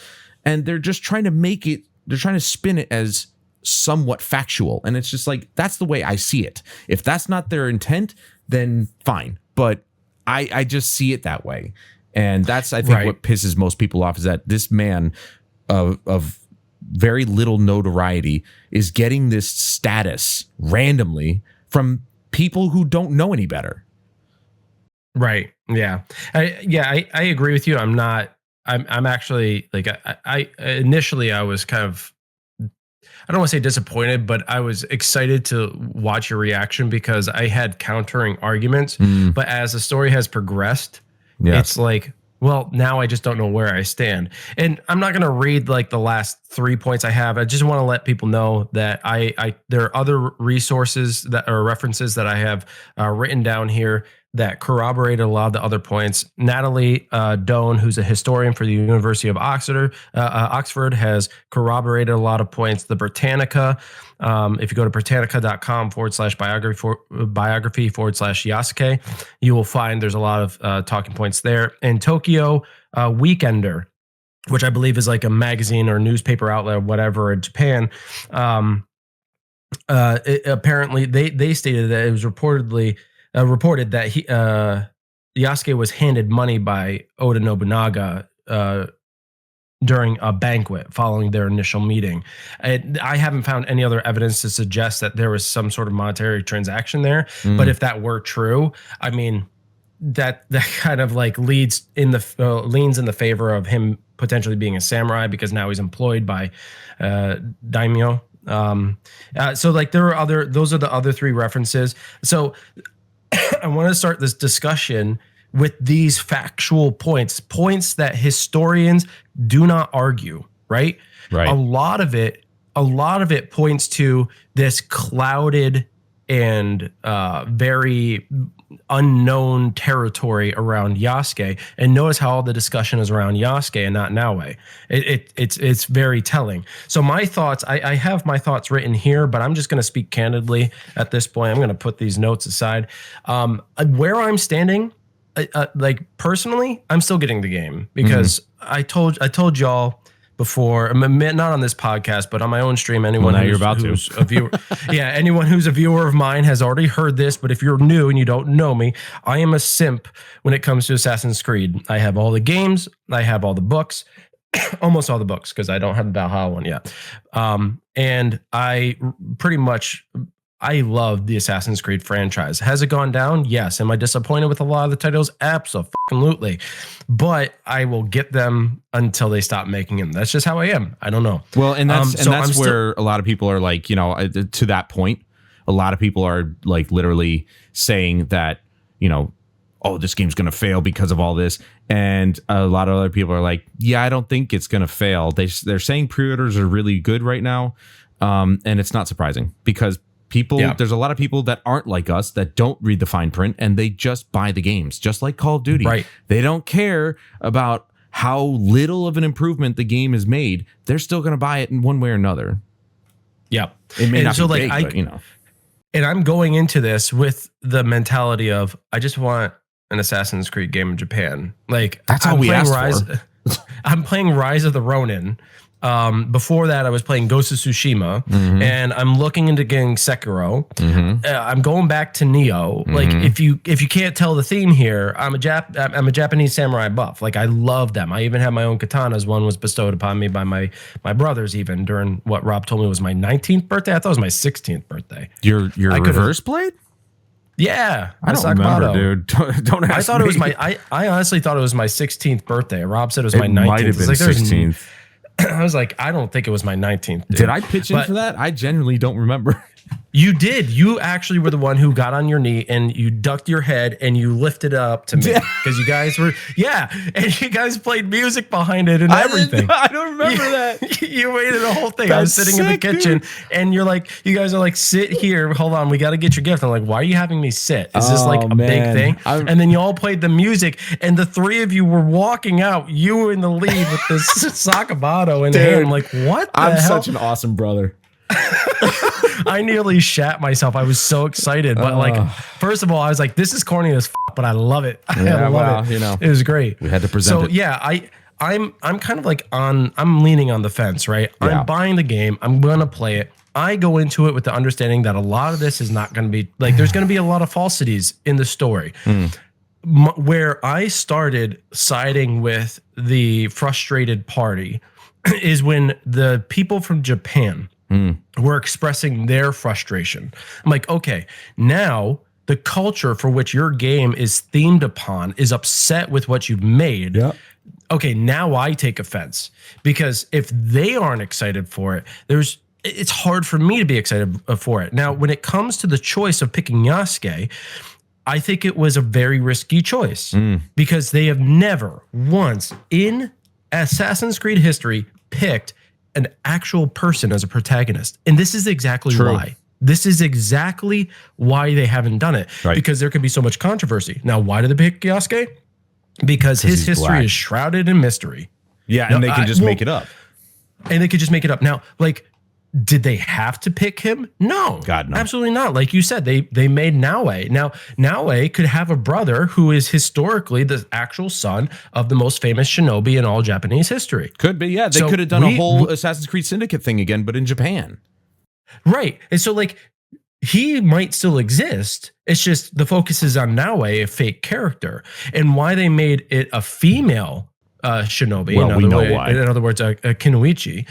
and they're just trying to make it. They're trying to spin it as somewhat factual, and it's just like, that's the way I see it. If that's not their intent, then fine, but I just see it that way. And that's, I think, what pisses most people off, is that this man of very little notoriety is getting this status randomly from people who don't know any better. Right. Yeah. I agree with you. I'm actually, like, I initially I was kind of, I don't want to say disappointed, but I was excited to watch your reaction because I had countering arguments. But as the story has progressed, it's like, well, now I just don't know where I stand. And I'm not going to read like the last 3 points I have. I just want to let people know that there are other resources that are references that I have written down here that corroborated a lot of the other points. Natalie Doan, who's a historian for the University of Oxford, has corroborated a lot of points. The Britannica, if you go to britannica.com/biography/Yasuke, you will find there's a lot of talking points there. And Tokyo Weekender, which I believe is like a magazine or newspaper outlet or whatever in Japan, apparently they stated that it was reported that Yasuke was handed money by Oda Nobunaga during a banquet following their initial meeting. I haven't found any other evidence to suggest that there was some sort of monetary transaction there. But if that were true, I mean, that kind of like leans in the favor of him potentially being a samurai, because now he's employed by daimyo. So like those are the other three references. So I want to start this discussion with these factual points that historians do not argue, right? Right. A lot of it points to this clouded and very unknown territory around Yasuke. And notice how all the discussion is around Yasuke and not Naue. It's very telling. So my thoughts, I have my thoughts written here, but I'm just going to speak candidly at this point. I'm going to put these notes aside. Where I'm standing, like personally, I'm still getting the game because I told y'all before, not on this podcast, but on my own stream. Anyone who's a viewer, anyone who's a viewer of mine has already heard this. But if you're new and you don't know me, I am a simp when it comes to Assassin's Creed. I have all the games, I have all the books, almost all the books, because I don't have the Valhalla one yet. And I pretty much, I love the Assassin's Creed franchise. Has it gone down? Yes. Am I disappointed with a lot of the titles? Absolutely. But I will get them until they stop making them. That's just how I am. I don't know. Well, and that's where a lot of people are like, to that point, a lot of people are like literally saying that, oh, this game's going to fail because of all this. And a lot of other people are like, yeah, I don't think it's going to fail. They're saying pre-orders are really good right now. And it's not surprising because People, there's a lot of people that aren't like us that don't read the fine print and they just buy the games, just like Call of Duty. Right. They don't care about how little of an improvement the game is made. They're still going to buy it in one way or another. Yeah. It may not be big, but you know. And I'm going into this with the mentality of, I just want an Assassin's Creed game in Japan. Like, that's all we asked for. I'm playing Rise of the Ronin. Before that, I was playing Ghost of Tsushima, and I'm looking into getting Sekiro. I'm going back to Neo. Like, if you can't tell the theme here, I'm a Japanese samurai buff. Like, I love them. I even have my own katanas. One was bestowed upon me by my brothers, even during what Rob told me was my 19th birthday. I thought it was my 16th birthday. Your reverse blade? Yeah, I don't remember, dude. Don't ask I thought me. it was I honestly thought it was my 16th birthday. Rob said it was my 19th. Might have been 16th. I was like, I don't think it was my 19th. Dude. Did I pitch in for that? I genuinely don't remember. You did. You actually were the one who got on your knee and you ducked your head and you lifted it up to me because you guys were, and you guys played music behind it and everything. I don't remember that. You waited the whole thing. I was sitting in the kitchen and you're like, you guys are like, sit here. Hold on. We got to get your gift. I'm like, why are you having me sit? Is this like a big thing? And then you all played the music and the three of you were walking out. You were in the lead with this Sakamoto in hand. I'm like, what the hell? Such an awesome brother. I nearly shat myself. I was so excited. But like, first of all, I was like, this is corny as but I love it. I love it. You know, it was great. We had to present it. Yeah, I'm kind of like I'm leaning on the fence, right? Yeah. I'm buying the game. I'm going to play it. I go into it with the understanding that a lot of this is not going to be like, there's going to be a lot of falsities in the story. Where I started siding with the frustrated party is when the people from Japan were expressing their frustration. I'm like, okay, now the culture for which your game is themed upon is upset with what you've made. Yep. Okay, now I take offense because if they aren't excited for it, it's hard for me to be excited for it. Now, when it comes to the choice of picking Yasuke, I think it was a very risky choice because they have never once in Assassin's Creed history picked an actual person as a protagonist. And this is exactly why. This is exactly why they haven't done it. Right. Because there could be so much controversy. Now, why did they pick Yasuke? Because his history is shrouded in mystery. Yeah, and they can just make it up. And they could just make it up. Now, like, did they have to pick him? No. God, no. Absolutely not. Like you said, they made Naoe. Now, Naoe could have a brother who is historically the actual son of the most famous shinobi in all Japanese history. Could be, yeah. They could have done a whole Assassin's Creed Syndicate thing again, but in Japan. Right. And so, like, he might still exist. It's just the focus is on Naoe, a fake character. And why they made it a female shinobi. Well, we know why. In other words, a Kunoichi.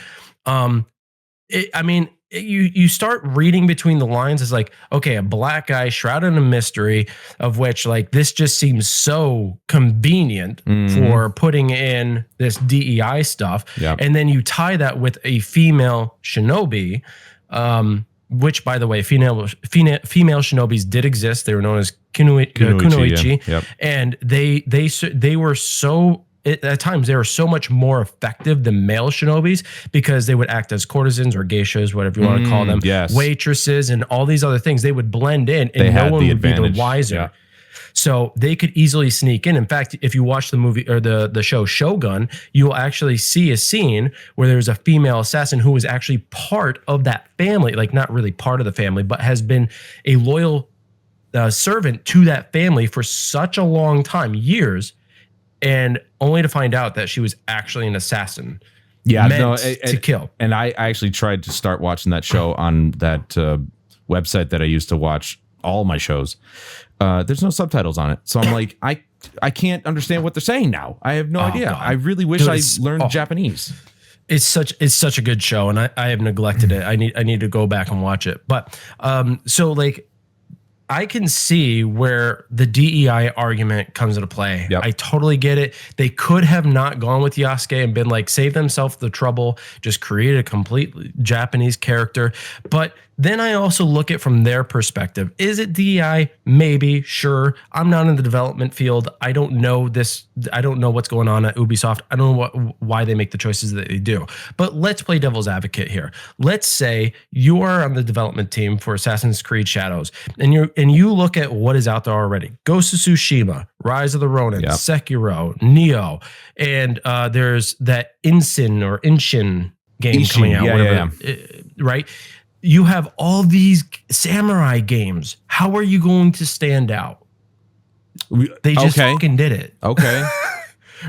You start reading between the lines as like, okay, a black guy shrouded in a mystery of which like this just seems so convenient for putting in this DEI stuff. Yep. And then you tie that with a female shinobi, which by the way, female shinobis did exist. They were known as kunoichi. Yep. And they were so, at times they were so much more effective than male shinobis because they would act as courtesans or geishas, whatever you want to call them, waitresses and all these other things. They would blend in and no one would be the wiser. Yeah. So they could easily sneak in. In fact, if you watch the movie or the show Shogun, you will actually see a scene where there's a female assassin who was actually part of that family, like not really part of the family, but has been a loyal servant to that family for such a long time, years, and only to find out that she was actually an assassin. Yeah, to kill. And I actually tried to start watching that show on that website that I used to watch all my shows. There's no subtitles on it, so I'm like, I can't understand what they're saying now. I have no idea. God. I really wish I learned Japanese. It's such a good show, and I have neglected it. I need to go back and watch it. But so like, I can see where the DEI argument comes into play. Yep. I totally get it. They could have not gone with Yasuke and been like, save themselves the trouble, just create a complete Japanese character. But then I also look at from their perspective. Is it DEI? Maybe, sure. I'm not in the development field. I don't know this. I don't know what's going on at Ubisoft. I don't know why they make the choices that they do. But let's play devil's advocate here. Let's say you are on the development team for Assassin's Creed Shadows, and you look at what is out there already. Ghost of Tsushima, Rise of the Ronin, Sekiro, Neo, and there's that Inshin game coming out. Right? You have all these samurai games. How are you going to stand out? They just fucking did it. Okay.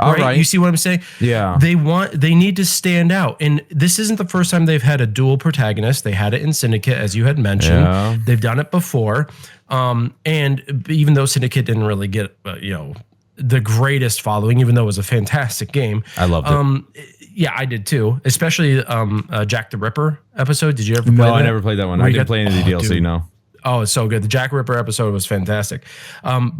All right. You see what I'm saying? Yeah. They need to stand out. And this isn't the first time they've had a dual protagonist. They had it in Syndicate, as you had mentioned. Yeah. They've done it before. And even though Syndicate didn't really get, the greatest following, even though it was a fantastic game. I loved it. Yeah, I did too. Especially Jack the Ripper episode. Did you ever play that? No, I never played that one. I didn't play any of the DLC, no. Oh, it's so good. The Jack Ripper episode was fantastic.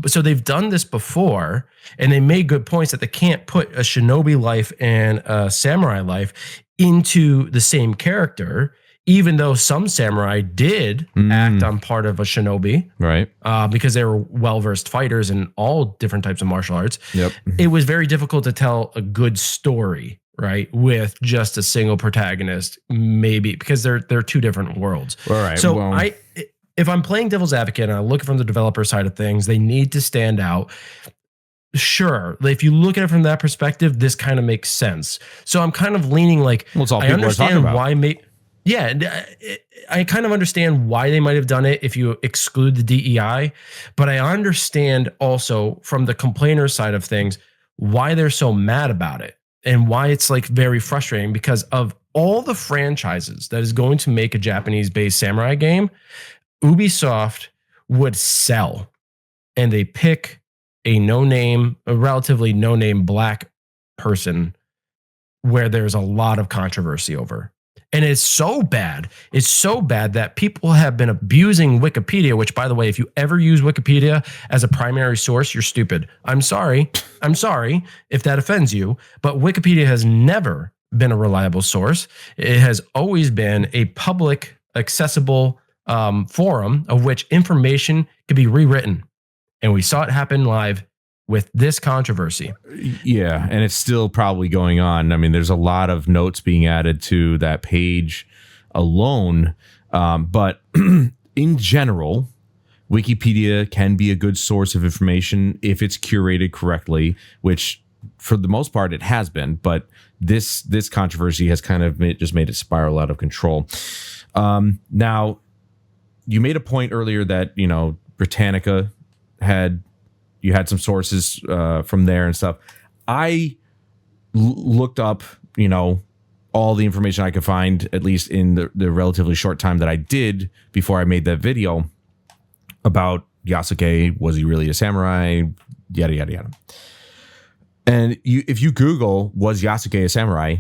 So they've done this before, and they made good points that they can't put a shinobi life and a samurai life into the same character, even though some samurai did act on part of a shinobi. Right. Because they were well-versed fighters in all different types of martial arts. Yep. It was very difficult to tell a good story, right, with just a single protagonist, maybe, because they're two different worlds. All right. So if I'm playing devil's advocate and I look from the developer side of things, they need to stand out. Sure, if you look at it from that perspective, this kind of makes sense. So I'm kind of leaning like, I understand why. I kind of understand why they might have done it if you exclude the DEI, but I understand also from the complainer side of things why they're so mad about it and why it's like very frustrating, because of all the franchises that is going to make a Japanese-based samurai game, Ubisoft would sell, and they pick a relatively no-name black person where there's a lot of controversy over. And it's so bad that people have been abusing Wikipedia, which, by the way, if you ever use Wikipedia as a primary source, you're stupid. I'm sorry if that offends you, but Wikipedia has never been a reliable source. It has always been a public, accessible forum of which information could be rewritten. And we saw it happen live with this controversy. Yeah, and it's still probably going on. I mean, there's a lot of notes being added to that page alone. But in general, Wikipedia can be a good source of information if it's curated correctly, which for the most part it has been. But this controversy has kind of just made it spiral out of control. Now, you made a point earlier that, Britannica you had some sources from there and stuff. I looked up, all the information I could find, at least in the relatively short time that I did before I made that video about Yasuke. Was he really a samurai? Yada, yada, yada. And if you Google, was Yasuke a samurai?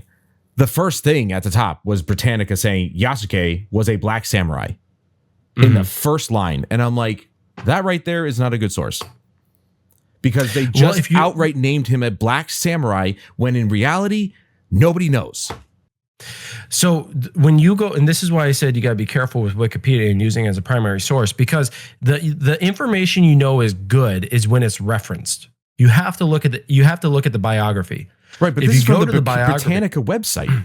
The first thing at the top was Britannica saying Yasuke was a black samurai in the first line. And I'm like, that right there is not a good source. Because they just outright named him a black samurai when in reality, nobody knows. So when you go, and this is why I said you got to be careful with Wikipedia and using it as a primary source, because the information is good is when it's referenced. You have to look at the biography. Right, but if this is from the Britannica website.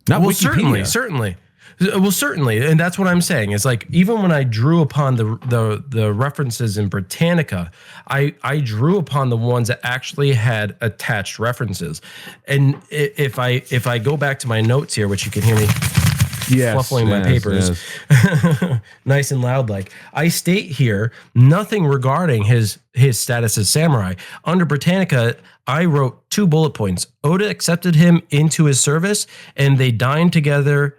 Not Wikipedia. Certainly. Well, certainly, and that's what I'm saying. It's like, even when I drew upon the references in Britannica, I drew upon the ones that actually had attached references. And if I go back to my notes here, which you can hear me fluffling my papers, nice and loud, like I state here nothing regarding his status as samurai. Under Britannica, I wrote 2 bullet points. Oda accepted him into his service, and they dined together,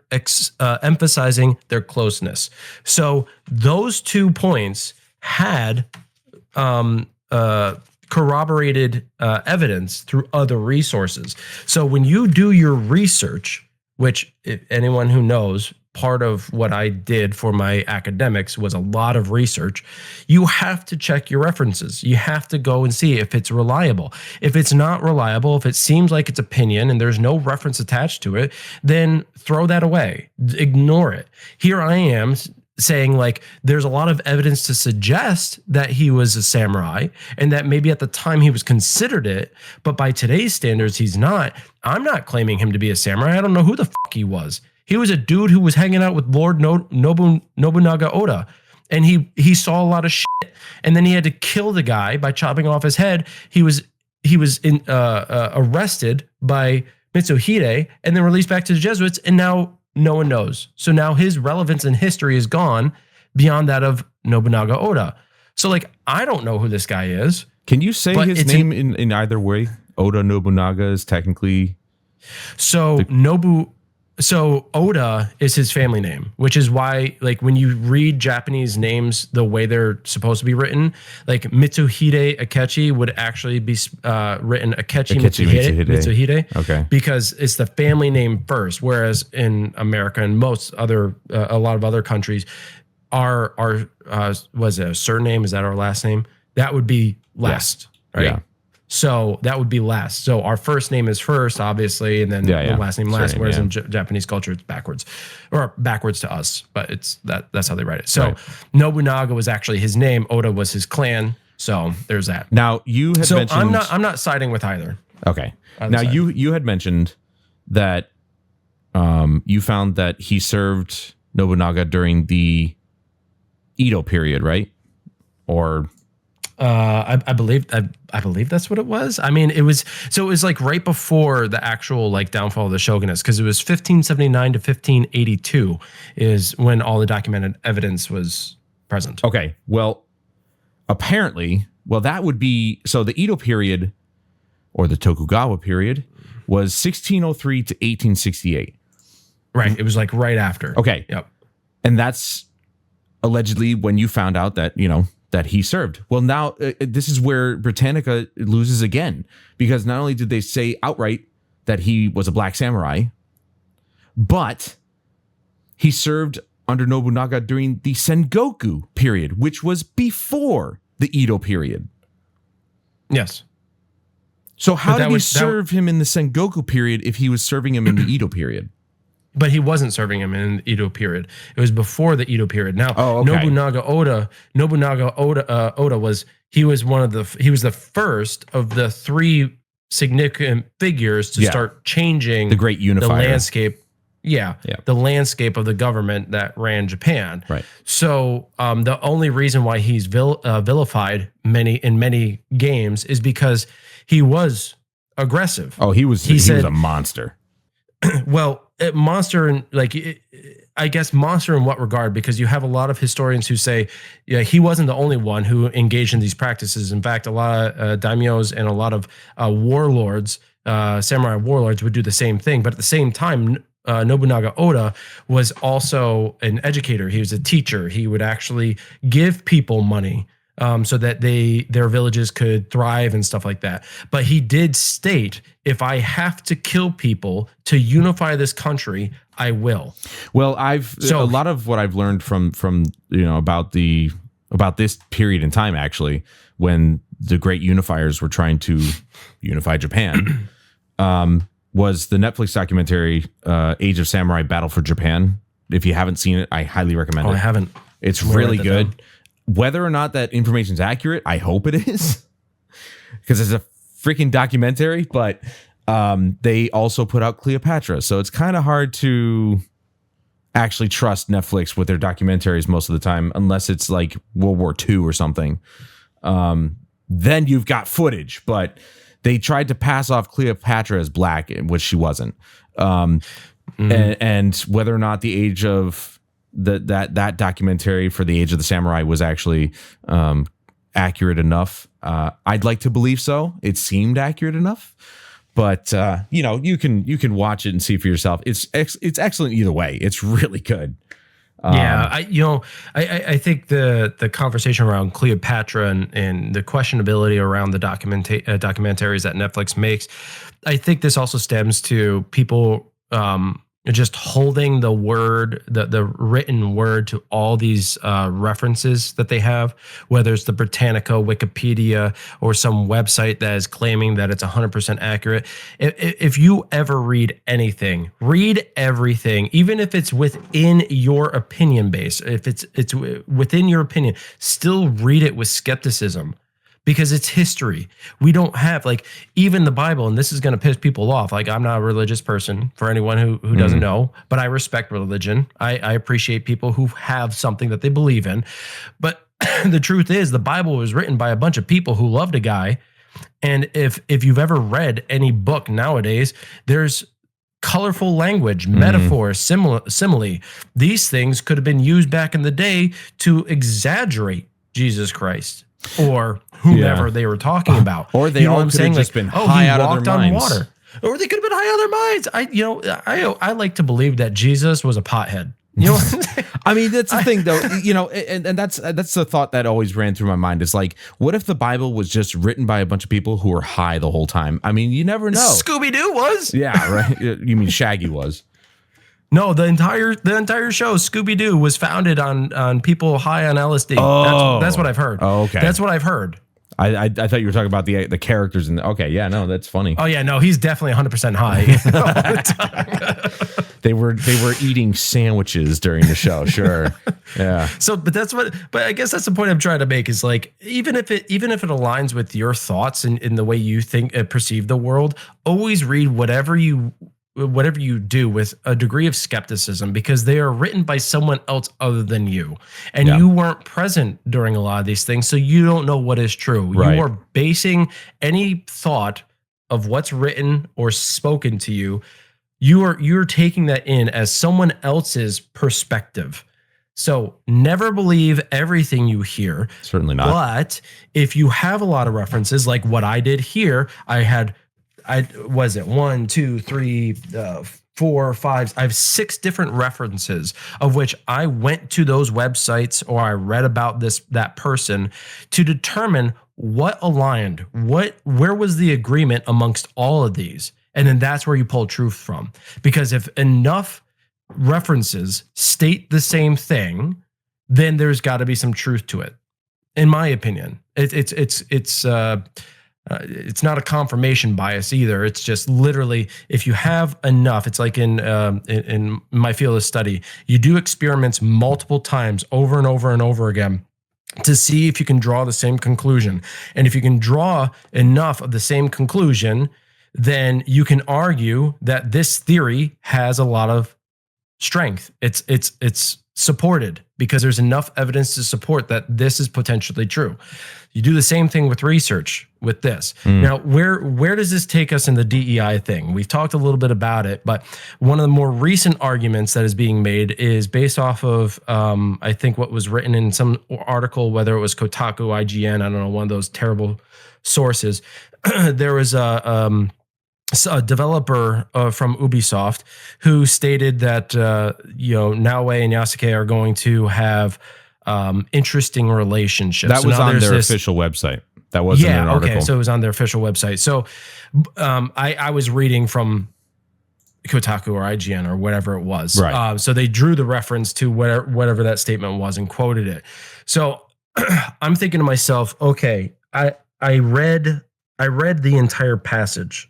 emphasizing their closeness. So those 2 points had corroborated evidence through other resources. So when you do your research, which if anyone who knows, part of what I did for my academics was a lot of research. You have to check your references. You have to go and see if it's reliable. If it's not reliable, if it seems like it's opinion and there's no reference attached to it, then throw that away. Ignore it. Here I am saying like there's a lot of evidence to suggest that he was a samurai and that maybe at the time he was considered it, but by today's standards he's not. I'm not claiming him to be a samurai. I don't know who the fuck he was. He was a dude who was hanging out with Lord Nobunaga Oda, and he saw a lot of shit, and then he had to kill the guy by chopping off his head. He was arrested by Mitsuhide and then released back to the Jesuits, and now no one knows. So now his relevance in history is gone beyond that of Nobunaga Oda. So like I don't know who this guy is. Can you say his name in either way? Oda Nobunaga is technically So Oda is his family name, which is why, like, when you read Japanese names the way they're supposed to be written, like Mitsuhide Akechi would actually be written Akechi Mitsuhide. Okay. Because it's the family name first, whereas in America and most other, a lot of other countries, our was it a surname? Is that our last name? That would be last, right? Yeah. So that would be last. So our first name is first, obviously, and then the last name last. Whereas in Japanese culture, it's backwards, or backwards to us, but it's that's how they write it. So Nobunaga was actually his name. Oda was his clan. So there's that. Now you had mentioned. I'm not siding with either. Okay. Now you had mentioned that you found that he served Nobunaga during the Edo period, right? Or I believe that's what it was. I mean, it was like right before the actual like downfall of the shogunates, because it was 1579 to 1582 is when all the documented evidence was present. Okay. Well, apparently, that would be so the Edo period or the Tokugawa period was 1603 to 1868. Right. It was like right after. Okay. Yep. And that's allegedly when you found out that, that he served. Well, now this is where Britannica loses again, because not only did they say outright that he was a black samurai, but he served under Nobunaga during the Sengoku period, which was before the Edo period. Yes. So how did he serve him in the Sengoku period if he was serving him in the Edo period? But he wasn't serving him in the Edo period. It was before the Edo period. Now, Nobunaga Oda was the first of the three significant figures to start changing the great unifier, the landscape. Yeah, the landscape of the government that ran Japan. Right. So the only reason why he's vilified in many games is because he was aggressive. Oh, he was a monster. Well, monster in I guess monster in what regard? Because you have a lot of historians who say, he wasn't the only one who engaged in these practices. In fact, a lot of daimyos and a lot of warlords, samurai warlords, would do the same thing. But at the same time, Nobunaga Oda was also an educator. He was a teacher. He would actually give people money so that their villages could thrive and stuff like that. But he did state, if I have to kill people to unify this country, I will. Well, a lot of what I've learned from about this period in time, actually, when the great unifiers were trying to unify Japan, was the Netflix documentary Age of Samurai: Battle for Japan. If you haven't seen it, I highly recommend it. I haven't. It's really good. Down. Whether or not that information is accurate, I hope it is, because it's a freaking documentary. But they also put out Cleopatra, so it's kind of hard to actually trust Netflix with their documentaries most of the time, unless it's like World War II or something. Then you've got footage, but they tried to pass off Cleopatra as black, which she wasn't. And whether or not the age of that documentary for the Age of the Samurai was actually accurate enough, I'd like to believe so. It seemed accurate enough, but you can watch it and see for yourself. It's excellent either way. It's really good. I think the conversation around Cleopatra and the questionability around the documentaries that Netflix makes, I think this also stems to people just holding the word, the written word to all these references that they have, whether it's the Britannica, Wikipedia, or some website that is claiming that it's 100% accurate. If you ever read anything, read everything, even if it's within your opinion base. If it's within your opinion, still read it with skepticism. Because it's history. We don't have, like, even the Bible, and this is going to piss people off. Like, I'm not a religious person, for anyone who doesn't know, but I respect religion. I appreciate people who have something that they believe in. But the truth is, the Bible was written by a bunch of people who loved a guy. And if you've ever read any book nowadays, there's colorful language, metaphor, simile. These things could have been used back in the day to exaggerate Jesus Christ or whomever they were talking about. Or they all could have just been high out of their minds. Water. Or they could have been high out of their minds. I like to believe that Jesus was a pothead. You know, I mean, that's the thing, though. You know, and that's the thought that always ran through my mind. Is like, what if the Bible was just written by a bunch of people who were high the whole time? I mean, you never know. Scooby-Doo was. Yeah, right. You mean Shaggy was? No, the entire show, Scooby-Doo, was founded on people high on LSD. Oh. That's what I've heard. Oh, okay. That's what I've heard. I thought you were talking about the characters in okay, yeah, no, that's funny. Oh yeah, no, he's definitely 100% high all the time. They were eating sandwiches during the show, sure. Yeah. So, but I guess that's the point I'm trying to make is like, even if it aligns with your thoughts and in the way you think perceive the world, always read whatever you do with a degree of skepticism, because they are written by someone else other than you. And you weren't present during a lot of these things, so you don't know what is true. Right. You are basing any thought of what's written or spoken to you, you're taking that in as someone else's perspective. So never believe everything you hear. Certainly not. But if you have a lot of references, like what I did here, I was it 1, 2, 3, 4, 5. I have 6 different references of which I went to those websites or I read about that person to determine what aligned, where was the agreement amongst all of these, and then that's where you pull truth from. Because if enough references state the same thing, then there's got to be some truth to it, in my opinion. It's not a confirmation bias either. It's just literally, if you have enough, it's like in my field of study, you do experiments multiple times over and over and over again to see if you can draw the same conclusion. And if you can draw enough of the same conclusion, then you can argue that this theory has a lot of strength. It's supported because there's enough evidence to support that this is potentially true. You do the same thing with research with this. Now, where does this take us in the DEI thing? We've talked a little bit about it, but one of the more recent arguments that is being made is based off of, I think, what was written in some article, whether it was Kotaku, IGN, I don't know, one of those terrible sources. There was a developer from Ubisoft who stated that Naoe and Yasuke are going to have interesting relationships. That was on their official website. That wasn't an article. Okay, so it was on their official website. So I was reading from Kotaku or IGN or whatever it was. Right. So they drew the reference to whatever that statement was and quoted it. So I'm thinking to myself, okay, I read the entire passage.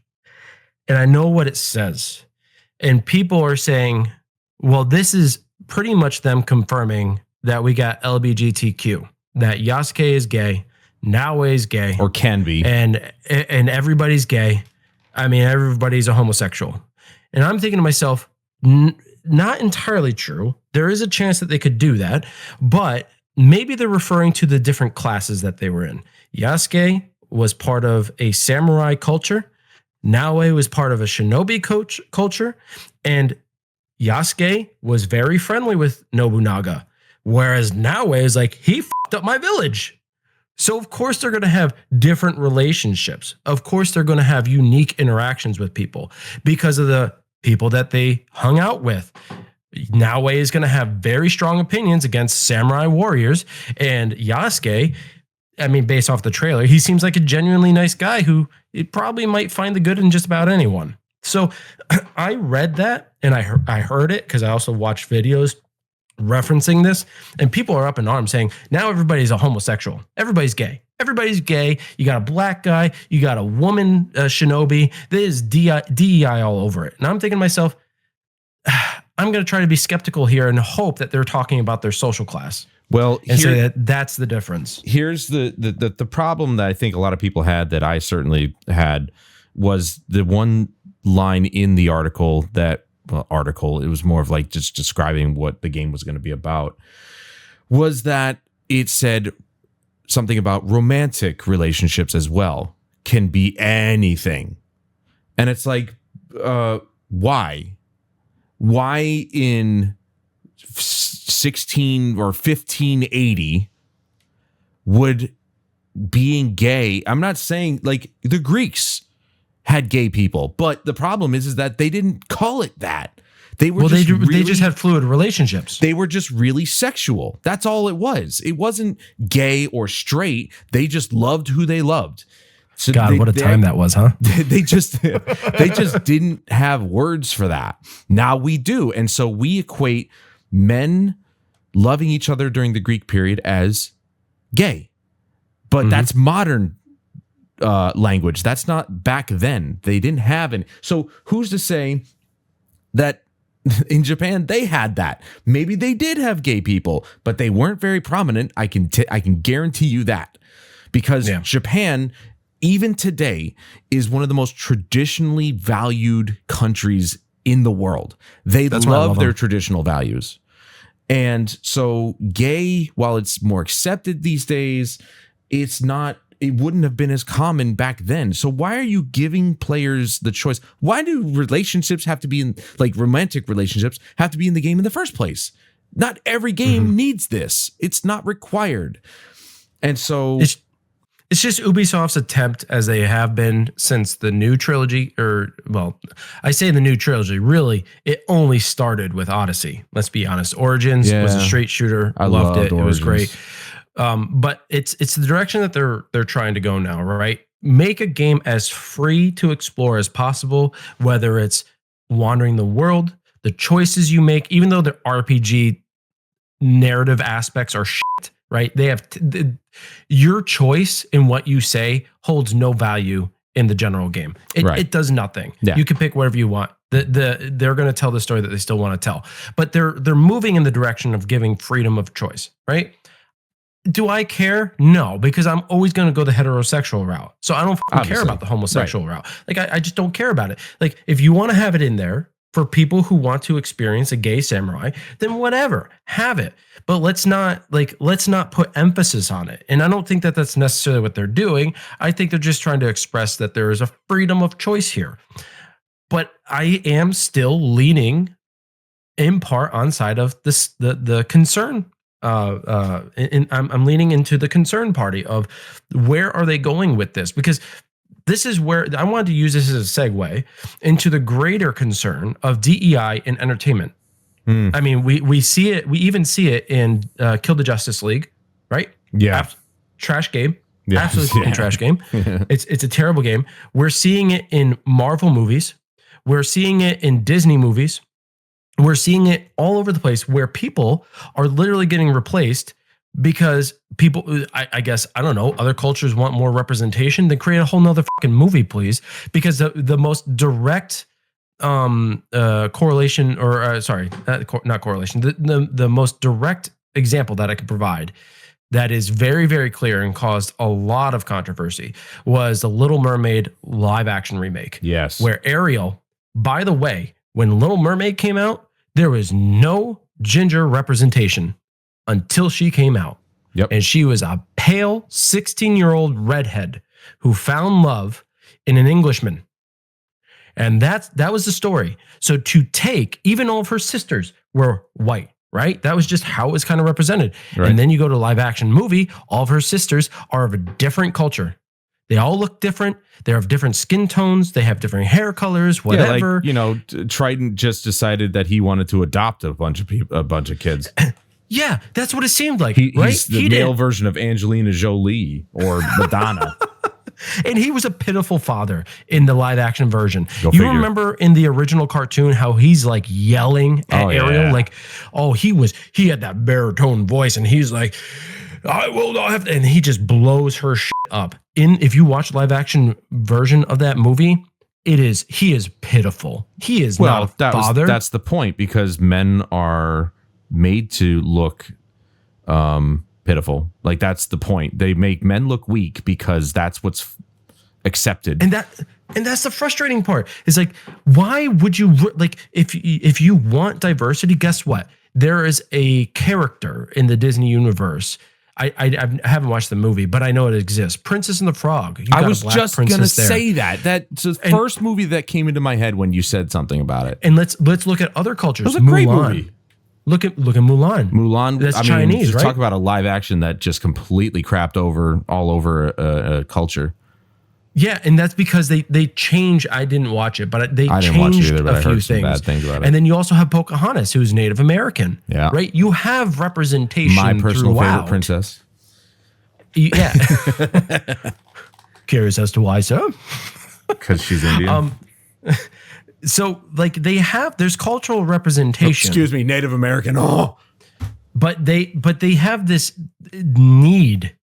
And I know what it says. And people are saying, well, this is pretty much them confirming that we got LGBTQ, that Yasuke is gay, Naoe is gay. Or can be. And everybody's gay. I mean, everybody's a homosexual. And I'm thinking to myself, not entirely true. There is a chance that they could do that. But maybe they're referring to the different classes that they were in. Yasuke was part of a samurai culture. Naoe was part of a shinobi culture, and Yasuke was very friendly with Nobunaga, whereas Naoe is like, he fucked up my village. So of course they're going to have different relationships. Of course they're going to have unique interactions with people because of the people that they hung out with. Naoe is going to have very strong opinions against samurai warriors, and Yasuke, I mean, based off the trailer, he seems like a genuinely nice guy who it probably might find the good in just about anyone. So I read that and I heard it because I also watched videos referencing this, and people are up in arms saying now everybody's a homosexual, everybody's gay. Everybody's gay. You got a black guy, you got a woman shinobi. There's DEI all over it. And I'm thinking to myself, I'm going to try to be skeptical here and hope that they're talking about their social class. Well, and say that that's the difference. Here's the problem that I think a lot of people had, that I certainly had, was the one line in the article that, it was more of like just describing what the game was going to be about, was that it said something about romantic relationships as well can be anything. And it's like, why in 16 or 1580 would being gay, I'm not saying like the Greeks had gay people, but the problem is that they didn't call it that. They were they just had fluid relationships. They were just really sexual. That's all it was. It wasn't gay or straight. They just loved who they loved. So God, what a time that was, huh? They just didn't have words for that. Now we do. And so we equate men loving each other during the Greek period as gay. But that's modern language. That's not back then. They didn't have any. So who's to say that in Japan they had that? Maybe they did have gay people, but they weren't very prominent. I can guarantee you that, because Japan, even today, is one of the most traditionally valued countries in the world. They love their traditional values. And so gay, while it's more accepted these days, it wouldn't have been as common back then. So why are you giving players the choice? Why do relationships have to be in, like romantic relationships, have to be in the game in the first place? Not every game needs this. It's not required. And so it's just Ubisoft's attempt, as they have been since the new trilogy, I say the new trilogy, really, it only started with Odyssey. Let's be honest. Origins was a straight shooter. I loved it. Origins. It was great. But it's the direction that they're trying to go now, right? Make a game as free to explore as possible, whether it's wandering the world, the choices you make, even though the RPG narrative aspects are shit, right? They have your choice in what you say holds no value in the general game. It does nothing. Yeah. You can pick whatever you want. They're going to tell the story that they still want to tell, but they're moving in the direction of giving freedom of choice, right? Do I care? No, because I'm always going to go the heterosexual route. So I don't care about the homosexual route. Like I just don't care about it. Like if you want to have it in there for people who want to experience a gay samurai, then whatever, have it. But let's not put emphasis on it. And I don't think that that's necessarily what they're doing. I think they're just trying to express that there is a freedom of choice here. But I am still leaning in part on side of this, the concern. I'm leaning into the concern party of where are they going with this? Because this is where I wanted to use this as a segue into the greater concern of DEI in entertainment. I mean, we see it. We even see it in Kill the Justice League, right? Yeah. Trash game. Yeah. Absolutely trash game. It's a terrible game. We're seeing it in Marvel movies. We're seeing it in Disney movies. We're seeing it all over the place where people are literally getting replaced because people, I guess, I don't know, other cultures want more representation. Then create a whole nother fucking movie, please. Because the most direct correlation, or sorry, not correlation, the most direct example that I could provide that is very, very clear and caused a lot of controversy was the Little Mermaid live action remake. Yes. Where Ariel, by the way, when Little Mermaid came out, there was no ginger representation until she came out. Yep. And she was a pale 16-year-old redhead who found love in an Englishman. And that was the story. So to take, even all of her sisters were white, right? That was just how it was kind of represented. Right. And then you go to a live action movie, all of her sisters are of a different culture. They all look different. They have different skin tones. They have different hair colors, whatever. Yeah, like, Triton just decided that he wanted to adopt a bunch of kids. Yeah, that's what it seemed like. He's the male version of Angelina Jolie or Madonna. And he was a pitiful father in the live action version. Go You figure. remember in the original cartoon how he's like yelling at Ariel? Yeah. Like, oh, he had that baritone voice and he's like, I will not have to, and he just blows her shit up. If you watch live action version of that movie, he is pitiful. He is not a father. That's the point, because men are made to look pitiful. Like, that's the point. They make men look weak because that's what's accepted. And that's the frustrating part. Is like, why would you like if you want diversity? Guess what? There is a character in the Disney universe. I haven't watched the movie, but I know it exists. Princess and the Frog. I was just gonna say that. That's the first movie that came into my head when you said something about it. And let's look at other cultures. It was a great movie. Look at Mulan. Mulan. That's Chinese, right? Talk about a live action that just completely crapped all over a culture. Yeah, and that's because they change. I didn't watch it, but they changed a few things. Bad things about it. And then you also have Pocahontas, who's Native American. Yeah, right. You have representation. My personal throughout. favorite princess. Yeah. Curious as to why, sir? Because she's Indian. So like there's cultural representation. Excuse me, Native American. Oh, but they have this need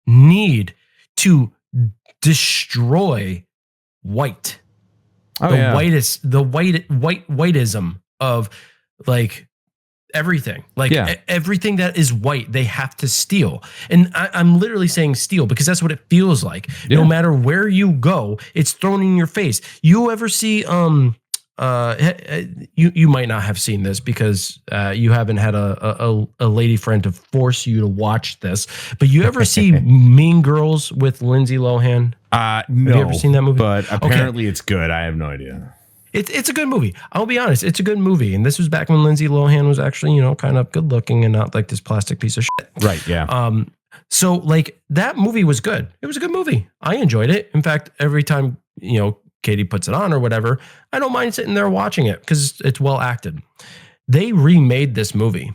to destroy white. Whiteism of like everything, like everything that is white, they have to steal. And I'm literally saying steal because that's what it feels like. Yeah. No matter where you go, it's thrown in your face. You ever see you might not have seen this because you haven't had a lady friend to force you to watch this, but you ever see Mean Girls with Lindsay Lohan? No. Have you ever seen that movie? But apparently it's good. I have no idea. It's a good movie. I'll be honest. It's a good movie. And this was back when Lindsay Lohan was actually, kind of good looking and not like this plastic piece of shit. Right. Yeah. So like that movie was good. It was a good movie. I enjoyed it. In fact, every time, Katie puts it on or whatever, I don't mind sitting there watching it because it's well acted. They remade this movie.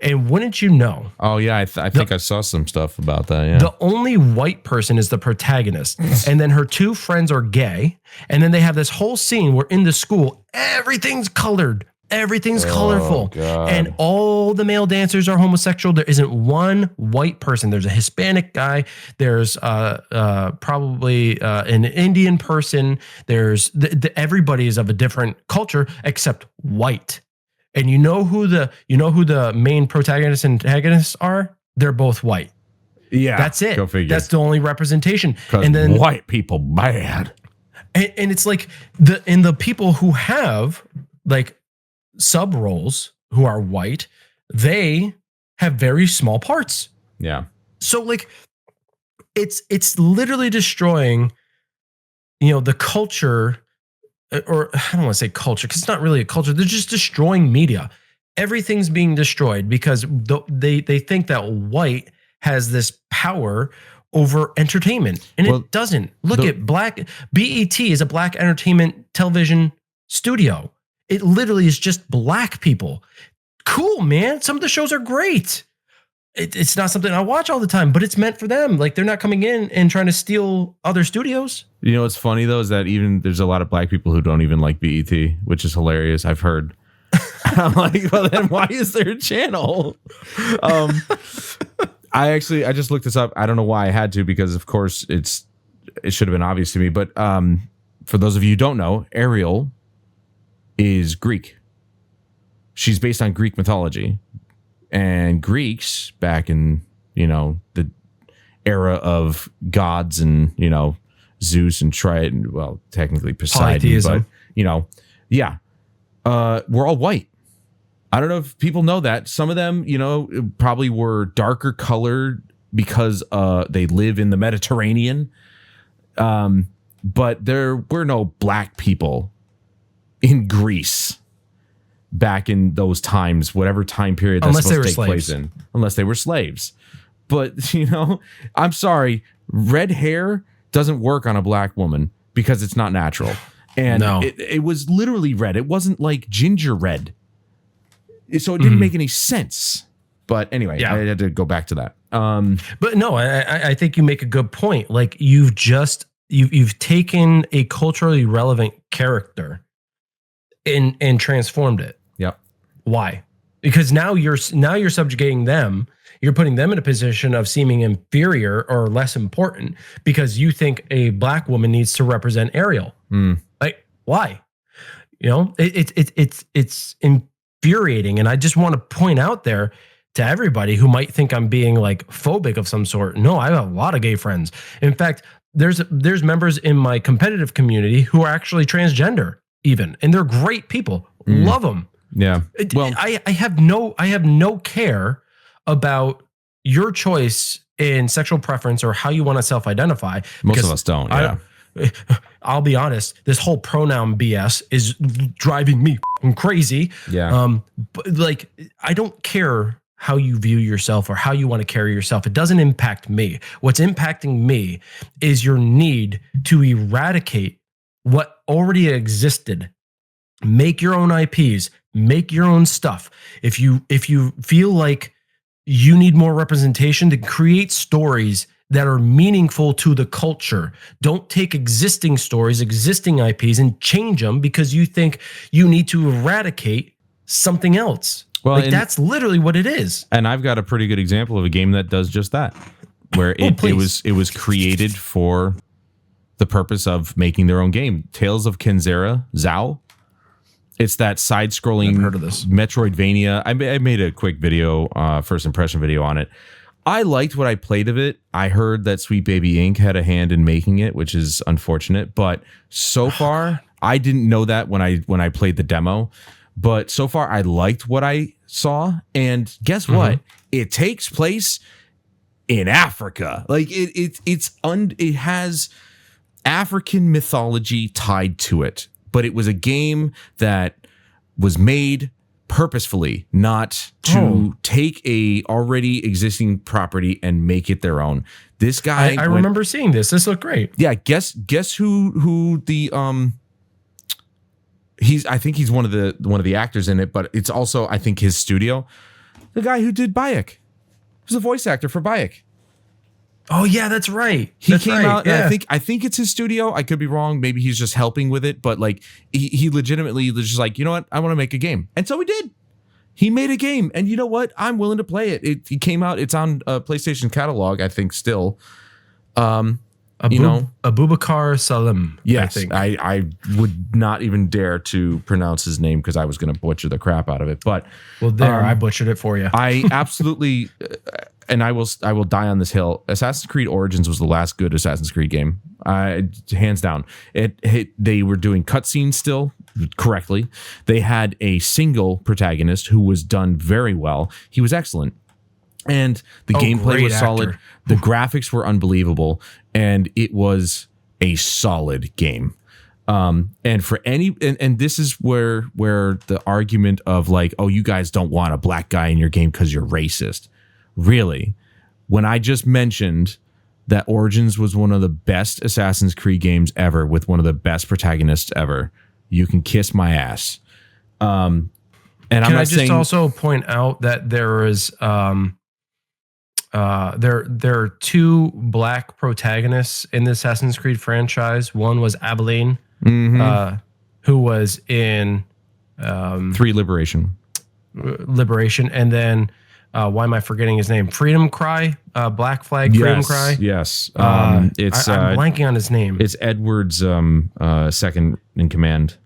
And wouldn't you know? Oh, yeah. I think I saw some stuff about that. Yeah. The only white person is the protagonist. And then her two friends are gay. And then they have this whole scene where in the school, everything's colored. Everything's colorful. God. And all the male dancers are homosexual. There isn't one white person. There's a Hispanic guy. There's probably an Indian person. There's everybody is of a different culture except white. And you know who the main protagonists and antagonists are? They're both white. Yeah, that's it. Go figure. That's the only representation. And then white people bad. And it's like the people who have like sub roles who are white, they have very small parts. Yeah. So like, it's literally destroying, the culture. Or I don't want to say culture because it's not really a culture. They're just destroying media. Everything's being destroyed because they think that white has this power over entertainment, and it doesn't. Look at BET is a black entertainment television studio. It literally is just black people. Cool, man. Some of the shows are great. It's not something I watch all the time, but it's meant for them. Like they're not coming in and trying to steal other studios. What's funny though is that even there's a lot of black people who don't even like BET, which is hilarious. I've heard. I'm like, well, then why is there a channel? I just looked this up. I don't know why I had to because of course it should have been obvious to me. But for those of you who don't know, Ariel is Greek. She's based on Greek mythology. And Greeks back in, the era of gods and, Zeus and Triton, well, technically Poseidon, polytheism. But, we're all white. I don't know if people know that. Some of them, probably were darker colored because they live in the Mediterranean. But there were no black people in Greece. Back in those times, whatever time period that's supposed to take place in, unless they were slaves. But, I'm sorry, red hair doesn't work on a black woman because it's not natural. And it was literally red. It wasn't like ginger red. So it didn't make any sense. But anyway, I had to go back to that. But no, I think you make a good point. Like you've just you've taken a culturally relevant character and transformed it. Yep. Why? Because now you're subjugating them. You're putting them in a position of seeming inferior or less important because you think a black woman needs to represent Ariel. Like, why? You know, it's infuriating. And I just want to point out there to everybody who might think I'm being like phobic of some sort. No, I have a lot of gay friends. In fact, there's members in my competitive community who are actually transgender even, and they're great people. Love them. Yeah. Well, I have no care about your choice in sexual preference or how you want to self-identify. Most of us don't. Yeah. I'll be honest. This whole pronoun BS is driving me crazy. Yeah. But like, I don't care how you view yourself or how you want to carry yourself. It doesn't impact me. What's impacting me is your need to eradicate what already existed. Make your own IPs, make your own stuff. If you feel like you need more representation, to create stories that are meaningful to the culture. Don't take existing stories, existing IPs, and change them because you think you need to eradicate something else. Well, like, that's literally what it is. And I've got a pretty good example of a game that does just that, where it was created for the purpose of making their own game. Tales of Kenzera, Zao. It's that side-scrolling Metroidvania. I made a quick video, first impression video on it. I liked what I played of it. I heard that Sweet Baby Inc. had a hand in making it, which is unfortunate. But so far, I didn't know that when I played the demo. But so far, I liked what I saw. And guess what? It takes place in Africa. Like it has African mythology tied to it. But it was a game that was made purposefully, not to take a already existing property and make it their own. This guy, I remember seeing this. This looked great. Yeah, guess who the I think he's one of the actors in it, but it's also, I think, his studio. The guy who did Bayek. He was a voice actor for Bayek. Oh yeah, that's right. He came out. Yeah. I think it's his studio. I could be wrong. Maybe he's just helping with it. But like, he legitimately was just like, you know what? I want to make a game, and so he did. He made a game, and you know what? I'm willing to play it. It came out. It's on PlayStation catalog, I think, still. Abubakar Salim. Yes, I would not even dare to pronounce his name because I was going to butcher the crap out of it. But I butchered it for you. I absolutely. And I will die on this hill. Assassin's Creed Origins was the last good Assassin's Creed game, hands down. They were doing cutscenes still correctly. They had a single protagonist who was done very well. He was excellent, and the gameplay was solid. The graphics were unbelievable, and it was a solid game. And for and this is where the argument of like, oh, you guys don't want a black guy in your game because you're racist. Really, when I just mentioned that Origins was one of the best Assassin's Creed games ever with one of the best protagonists ever, you can kiss my ass. And I'm not saying. Also point out that there is there are two black protagonists in the Assassin's Creed franchise. One was Abilene, who was in 3 Liberation, and then. Why am I forgetting his name? Freedom Cry, Black Flag, Freedom Cry. Yes, I'm blanking on his name. It's Edward's second in command.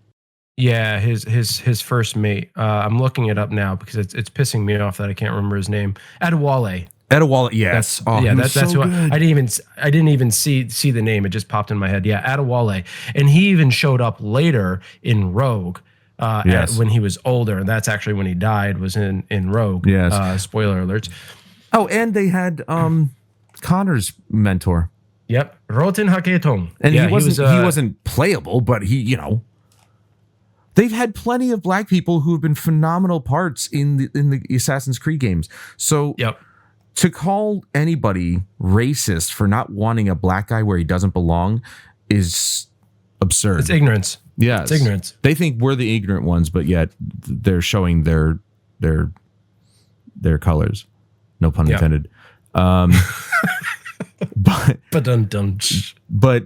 Yeah, his first mate. I'm looking it up now because it's pissing me off that I can't remember his name. Adewale. Yes. That's who I didn't even see the name. It just popped in my head. Yeah, Adewale, and he even showed up later in Rogue. When he was older, and that's actually when he died, was in Rogue. Yes. Spoiler alerts. Oh, and they had Connor's mentor. Yep, Roten Haketong. And he wasn't playable, but they've had plenty of black people who have been phenomenal parts in the Assassin's Creed games. So to call anybody racist for not wanting a black guy where he doesn't belong is absurd. It's ignorance. Yeah, it's ignorance. They think we're the ignorant ones, but yet they're showing their colors. No pun intended. But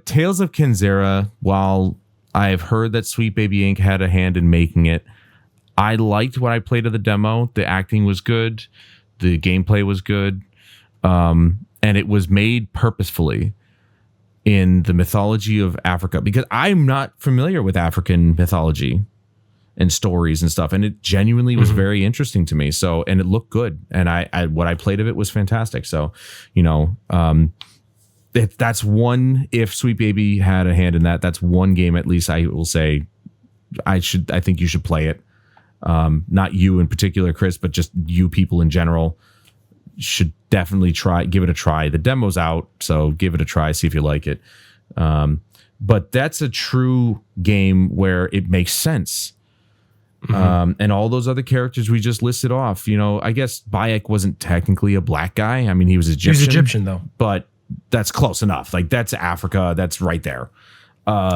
Tales of Kenzera, while I've heard that Sweet Baby Inc. had a hand in making it, I liked what I played of the demo. The acting was good. The gameplay was good. And it was made purposefully in the mythology of Africa, because I'm not familiar with African mythology and stories and stuff. And it genuinely was very interesting to me. So, and it looked good. And I what I played of it was fantastic. So, that's one, if Sweet Baby had a hand in that, that's one game at least I will say I think you should play it. Not you in particular, Chris, but just you people in general should definitely give it a try. The demo's out, so give it a try, see if you like it. But that's a true game where it makes sense. And all those other characters we just listed off, I guess Bayek wasn't technically a black guy. I mean, he was Egyptian. He was Egyptian, though. But that's close enough. Like, that's Africa. That's right there.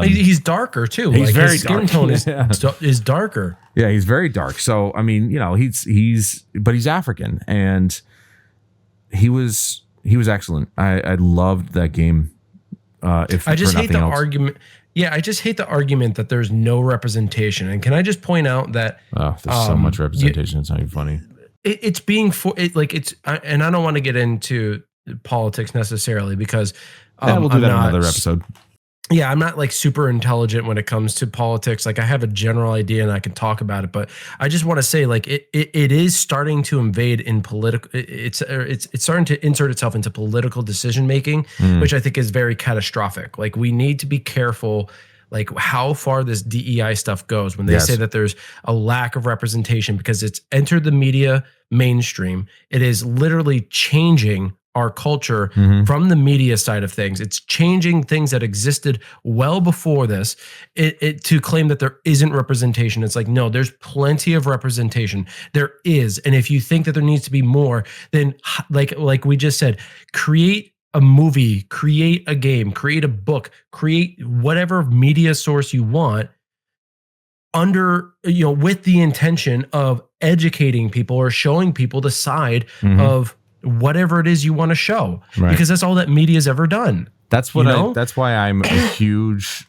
He's darker, too. He's very his skin dark. tone is darker. Yeah, he's very dark. So, I mean, but he's African. And he was excellent. I loved that game. I just hate the argument. Yeah, I just hate the argument that there's no representation. And can I just point out that there's so much representation, it's not even funny. It's being and I don't want to get into politics necessarily, because we'll do that in another episode. Yeah, I'm not like super intelligent when it comes to politics. Like, I have a general idea and I can talk about it, but I just want to say, like, it is starting to invade in political. It's starting to insert itself into political decision making, which I think is very catastrophic. Like, we need to be careful, like, how far this DEI stuff goes when they say that there's a lack of representation, because it's entered the media mainstream. It is literally changing our culture from the media side of things. It's changing things that existed well before this. To claim that there isn't representation, it's like, no, there's plenty of representation. There is. And if you think that there needs to be more, then like we just said, create a movie, create a game, create a book, create whatever media source you want with the intention of educating people or showing people the side of whatever it is you want to show, because that's all that media's ever done. That's what that's why I'm a huge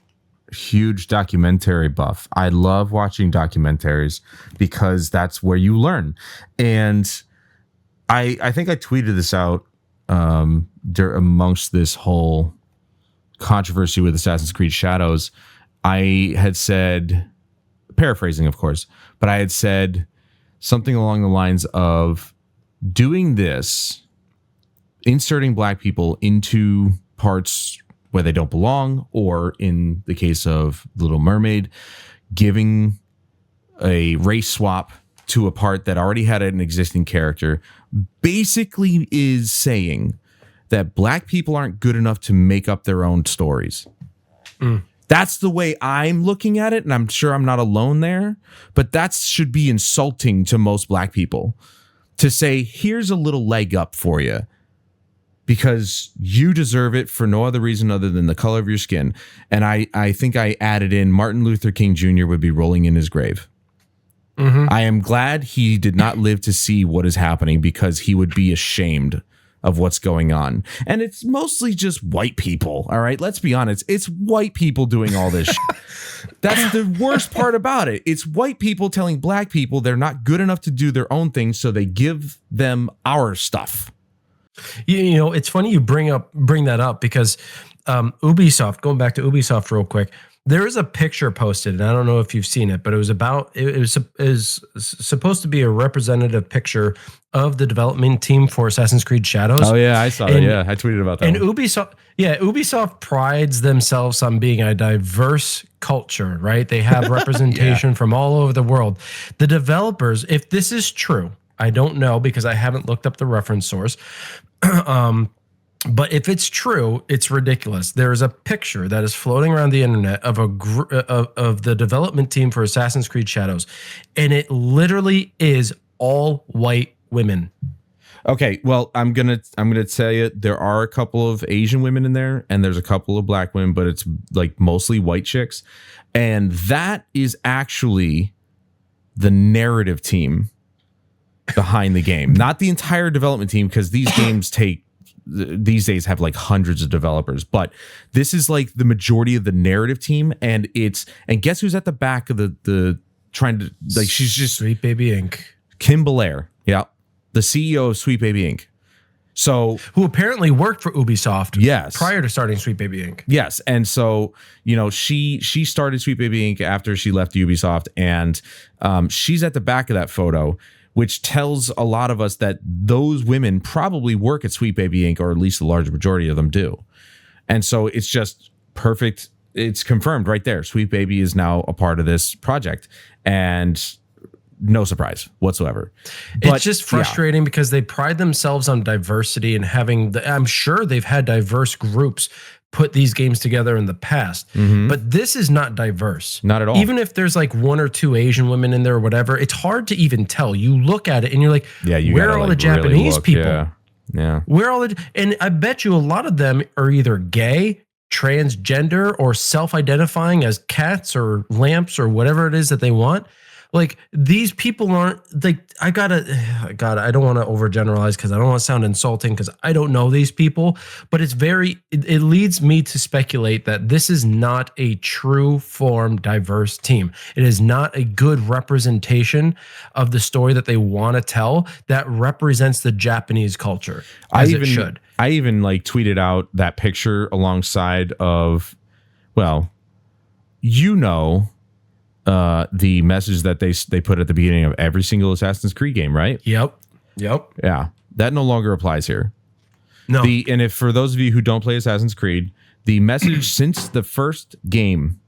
documentary buff. I love watching documentaries because that's where you learn. And I think I tweeted this out amongst this whole controversy with Assassin's Creed Shadows. I had said, paraphrasing of course, but I had said something along the lines of, doing this, inserting black people into parts where they don't belong, or in the case of Little Mermaid, giving a race swap to a part that already had an existing character, basically is saying that black people aren't good enough to make up their own stories. That's the way I'm looking at it, and I'm sure I'm not alone there, but that should be insulting to most black people. To say, here's a little leg up for you because you deserve it for no other reason other than the color of your skin. And I think I added in Martin Luther King Jr. would be rolling in his grave. I am glad he did not live to see what is happening, because he would be ashamed of what's going on. And it's mostly just white people. All right, let's be honest. It's white people doing all this shit. That's the worst part about it. It's white people telling black people they're not good enough to do their own thing, so they give them our stuff. It's funny you bring that up, because Ubisoft, going back to Ubisoft real quick, there is a picture posted, and I don't know if you've seen it, but it was supposed to be a representative picture of the development team for Assassin's Creed Shadows. Oh yeah, I saw it. Yeah, I tweeted about that. And Ubisoft prides themselves on being a diverse culture, right? They have representation from all over the world. The developers, if this is true, I don't know because I haven't looked up the reference source. But if it's true, it's ridiculous. There is a picture that is floating around the internet of of the development team for Assassin's Creed Shadows, and it literally is all white women. Okay, well, I'm gonna tell you, there are a couple of Asian women in there, and there's a couple of black women, but it's like mostly white chicks, and that is actually the narrative team behind the game, not the entire development team, because these games take these days have like hundreds of developers, but this is like the majority of the narrative team, and guess who's at the back of the trying to, like, she's just Sweet Baby Inc. Kim Belair, yeah, the CEO of Sweet Baby Inc. So, who apparently worked for Ubisoft, yes, prior to starting Sweet Baby Inc. Yes, and so, you know, she started Sweet Baby Inc. after she left Ubisoft, and she's at the back of that photo, which tells a lot of us that those women probably work at Sweet Baby Inc., or at least the large majority of them do. And so it's just perfect. It's confirmed right there. Sweet Baby is now a part of this project, and no surprise whatsoever. But it's just frustrating because they pride themselves on diversity and having I'm sure they've had diverse groups put these games together in the past, but this is not diverse. Not at all. Even if there's like 1 or 2 Asian women in there or whatever, it's hard to even tell. You look at it and you're like, where are all the Japanese people? Yeah. Where are and I bet you a lot of them are either gay, transgender, or self-identifying as cats or lamps or whatever it is that they want. Like, these people aren't like, I don't want to overgeneralize because I don't want to sound insulting because I don't know these people, but it leads me to speculate that this is not a true form diverse team. It is not a good representation of the story that they want to tell that represents the Japanese culture as it should. I even like tweeted out that picture alongside of, well, you know, the message that they put at the beginning of every single Assassin's Creed game, right? Yep. Yeah, that no longer applies here. No. And if for those of you who don't play Assassin's Creed, the message since the first game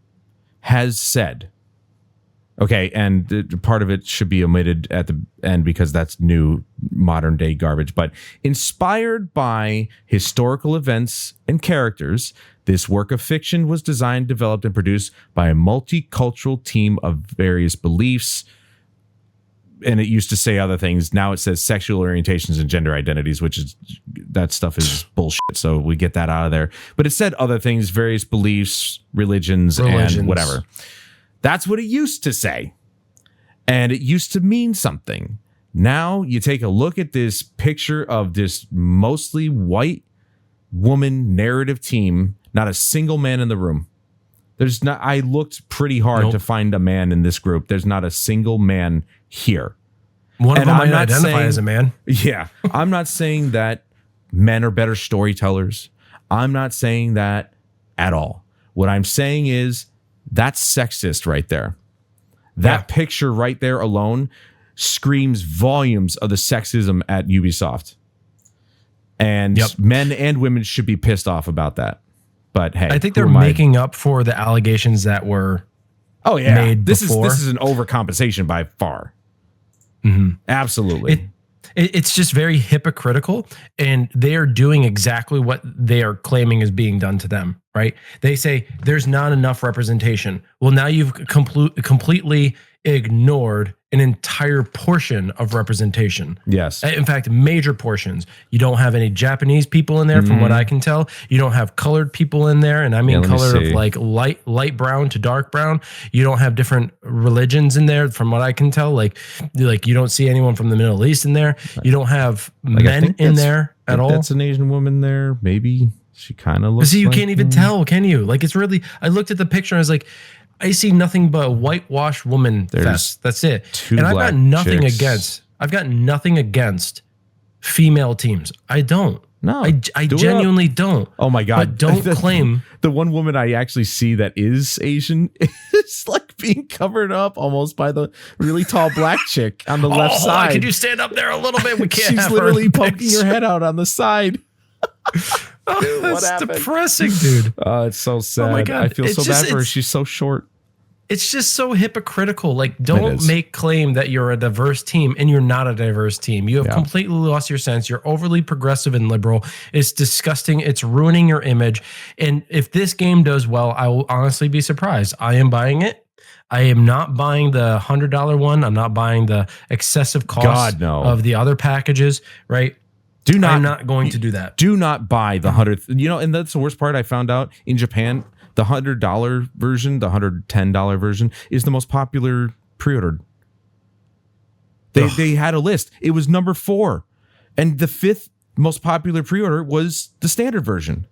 has said, okay, and part of it should be omitted at the end because that's new modern day garbage, but inspired by historical events and characters, this work of fiction was designed, developed, and produced by a multicultural team of various beliefs. And it used to say other things. Now it says sexual orientations and gender identities, which is, that stuff is bullshit. So we get that out of there. But it said other things, various beliefs, religions. And whatever. That's what it used to say. And it used to mean something. Now you take a look at this picture of this mostly white woman narrative team, not a single man in the room. There's not, I looked pretty hard to find a man in this group. There's not a single man here. One of them might identify as a man. Yeah. I'm not saying that men are better storytellers. I'm not saying that at all. What I'm saying is that's sexist right there. That picture right there alone screams volumes of the sexism at Ubisoft. And men and women should be pissed off about that. But hey, I think they're making up for the allegations that were made before. This is an overcompensation by far. Absolutely. It's just very hypocritical, and they are doing exactly what they are claiming is being done to them, right? They say there's not enough representation. Well, now you've completely ignored an entire portion of representation. Yes. In fact, major portions. You don't have any Japanese people in there, from what I can tell. You don't have colored people in there, and I mean color of like light brown to dark brown. You don't have different religions in there, from what I can tell. Like you don't see anyone from the Middle East in there. You don't have men in there at all. That's an Asian woman there, maybe. She kind of looks. See, you can't even tell, can you? Like, it's really. I looked at the picture and I was like, I see nothing but a whitewashed woman fest. That's it. And I've got nothing against female teams. I don't. No, I genuinely don't. Oh my God. But don't claim. The one woman I actually see that is Asian is like being covered up almost by the really tall black chick on the left side. Could you stand up there a little bit? We can't. She's literally poking her head out on the side. Dude, that's depressing, dude. It's so sad. Oh my God. I feel so bad for her. She's so short. It's just so hypocritical. Like, don't make claim that you're a diverse team and you're not a diverse team. You have completely lost your sense. You're overly progressive and liberal. It's disgusting. It's ruining your image. And if this game does well, I will honestly be surprised. I am buying it. I am not buying the $100 one. I'm not buying the excessive cost of the other packages, right? I'm not going to do that. Do not buy the 100th. You know, and that's the worst part I found out in Japan. The $100 version, the $110 version is the most popular pre-ordered. They had a list. It was number 4. And the 5th most popular pre-order was the standard version.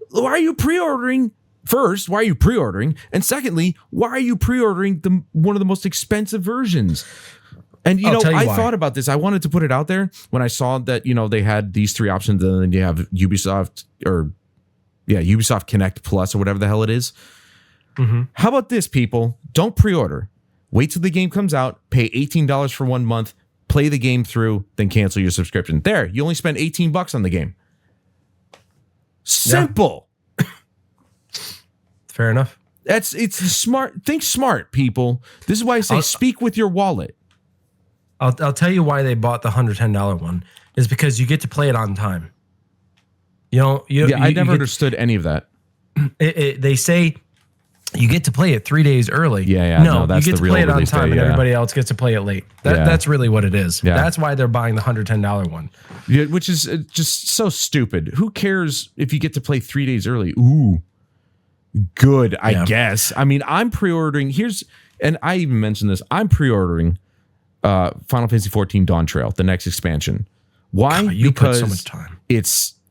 Why are you pre-ordering? First, why are you pre-ordering? And secondly, why are you pre-ordering one of the most expensive versions? And, I thought about this. I wanted to put it out there when I saw that, they had these three options, and then you have Ubisoft Connect Plus or whatever the hell it is. Mm-hmm. How about this, people? Don't pre-order. Wait till the game comes out, pay $18 for 1 month, play the game through, then cancel your subscription. There, you only spend $18 on the game. Simple. Yeah. Fair enough. It's smart. Think smart, people. This is why I say speak with your wallet. I'll tell you why they bought the $110 one is because you get to play it on time. I never understood any of that. They say you get to play it 3 days early. No, that's you get the to real play it on release time, day, and everybody else gets to play it late. That's really what it is. Yeah. That's why they're buying the $110 one. Yeah, which is just so stupid. Who cares if you get to play 3 days early? Ooh, good, I guess. I mean, I'm pre-ordering. And I even mentioned this. I'm pre-ordering Final Fantasy XIV Dawn Trail, the next expansion. Why? God, because put so much time.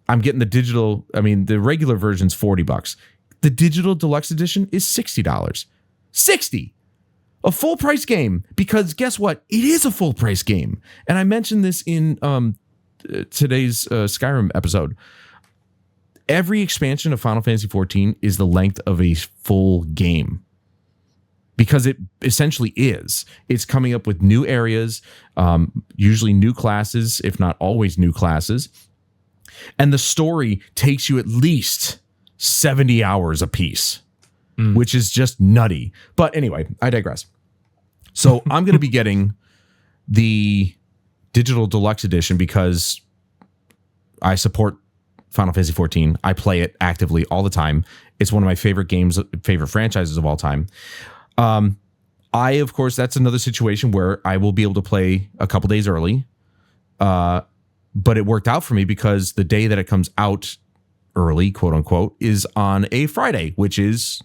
I'm getting the digital. I mean, the regular version's $40. The digital deluxe edition is $60. $60. A full price game, because guess what? It is a full price game. And I mentioned this in today's Skyrim episode. Every expansion of Final Fantasy XIV is the length of a full game, because it essentially is. It's coming up with new areas, usually new classes, if not always new classes. And the story takes you at least 70 hours a piece, which is just nutty. But anyway, I digress. So I'm going to be getting the digital deluxe edition because I support Final Fantasy XIV. I play it actively all the time. It's one of my favorite games, favorite franchises of all time. Of course, that's another situation where I will be able to play a couple days early. But it worked out for me because the day that it comes out early, quote unquote, is on a Friday, which is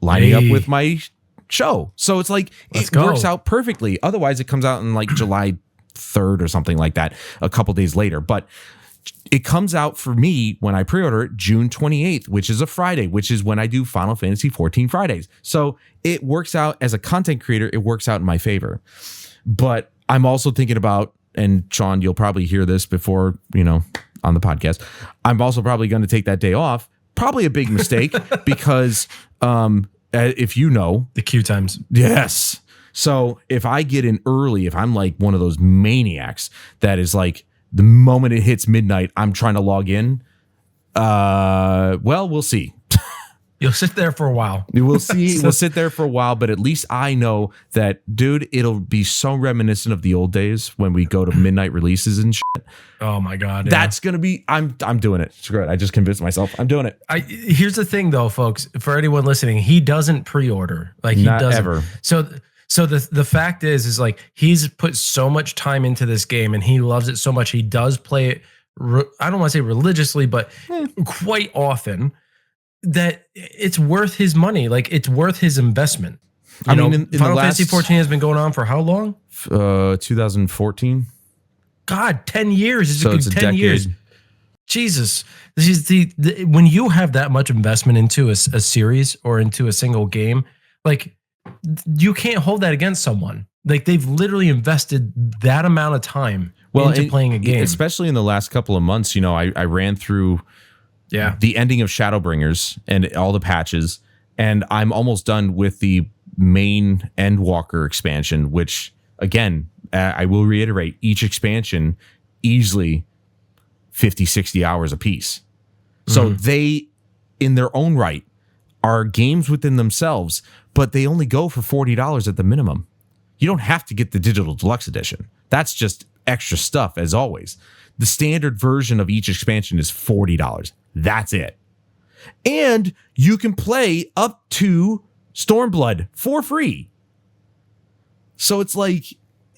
lining up with my show. So it's like, works out perfectly. Otherwise, it comes out in like July 3rd or something like that, a couple days later. But it comes out for me when I pre-order it June 28th, which is a Friday, which is when I do Final Fantasy XIV Fridays. So it works out as a content creator. It works out in my favor. But I'm also thinking about, and Sean, you'll probably hear this before, on the podcast. I'm also probably going to take that day off. Probably a big mistake because if the queue times. Yes. So if I get in early, if I'm like one of those maniacs that is like, the moment it hits midnight, I'm trying to log in. We'll see. You'll sit there for a while. We'll see. We'll sit there for a while, but at least I know that, dude, it'll be so reminiscent of the old days when we go to midnight releases and shit. Oh my God. Yeah. That's going to be, I'm doing it. Screw it. I just convinced myself. I'm doing it. Here's the thing though, folks, for anyone listening, he doesn't pre-order. Like he Not doesn't. Ever. So the fact is like he's put so much time into this game and he loves it so much. He does play it. I don't want to say religiously, but quite often, that it's worth his money. Like it's worth his investment. In Final Fantasy 14 has been going on for how long? 2014. God, 10 years. It's a good 10 decade. Years. Jesus. This is when you have that much investment into a series or into a single game, like you can't hold that against someone. Like they've literally invested that amount of time into playing a game. Especially in the last couple of months, I ran through the ending of Shadowbringers and all the patches, and I'm almost done with the main Endwalker expansion, which again, I will reiterate, each expansion easily 50, 60 hours a piece. So they, in their own right, are games within themselves, but they only go for $40 at the minimum. You don't have to get the digital deluxe edition. That's just extra stuff, as always. The standard version of each expansion is $40. That's it. And you can play up to Stormblood for free. So it's like,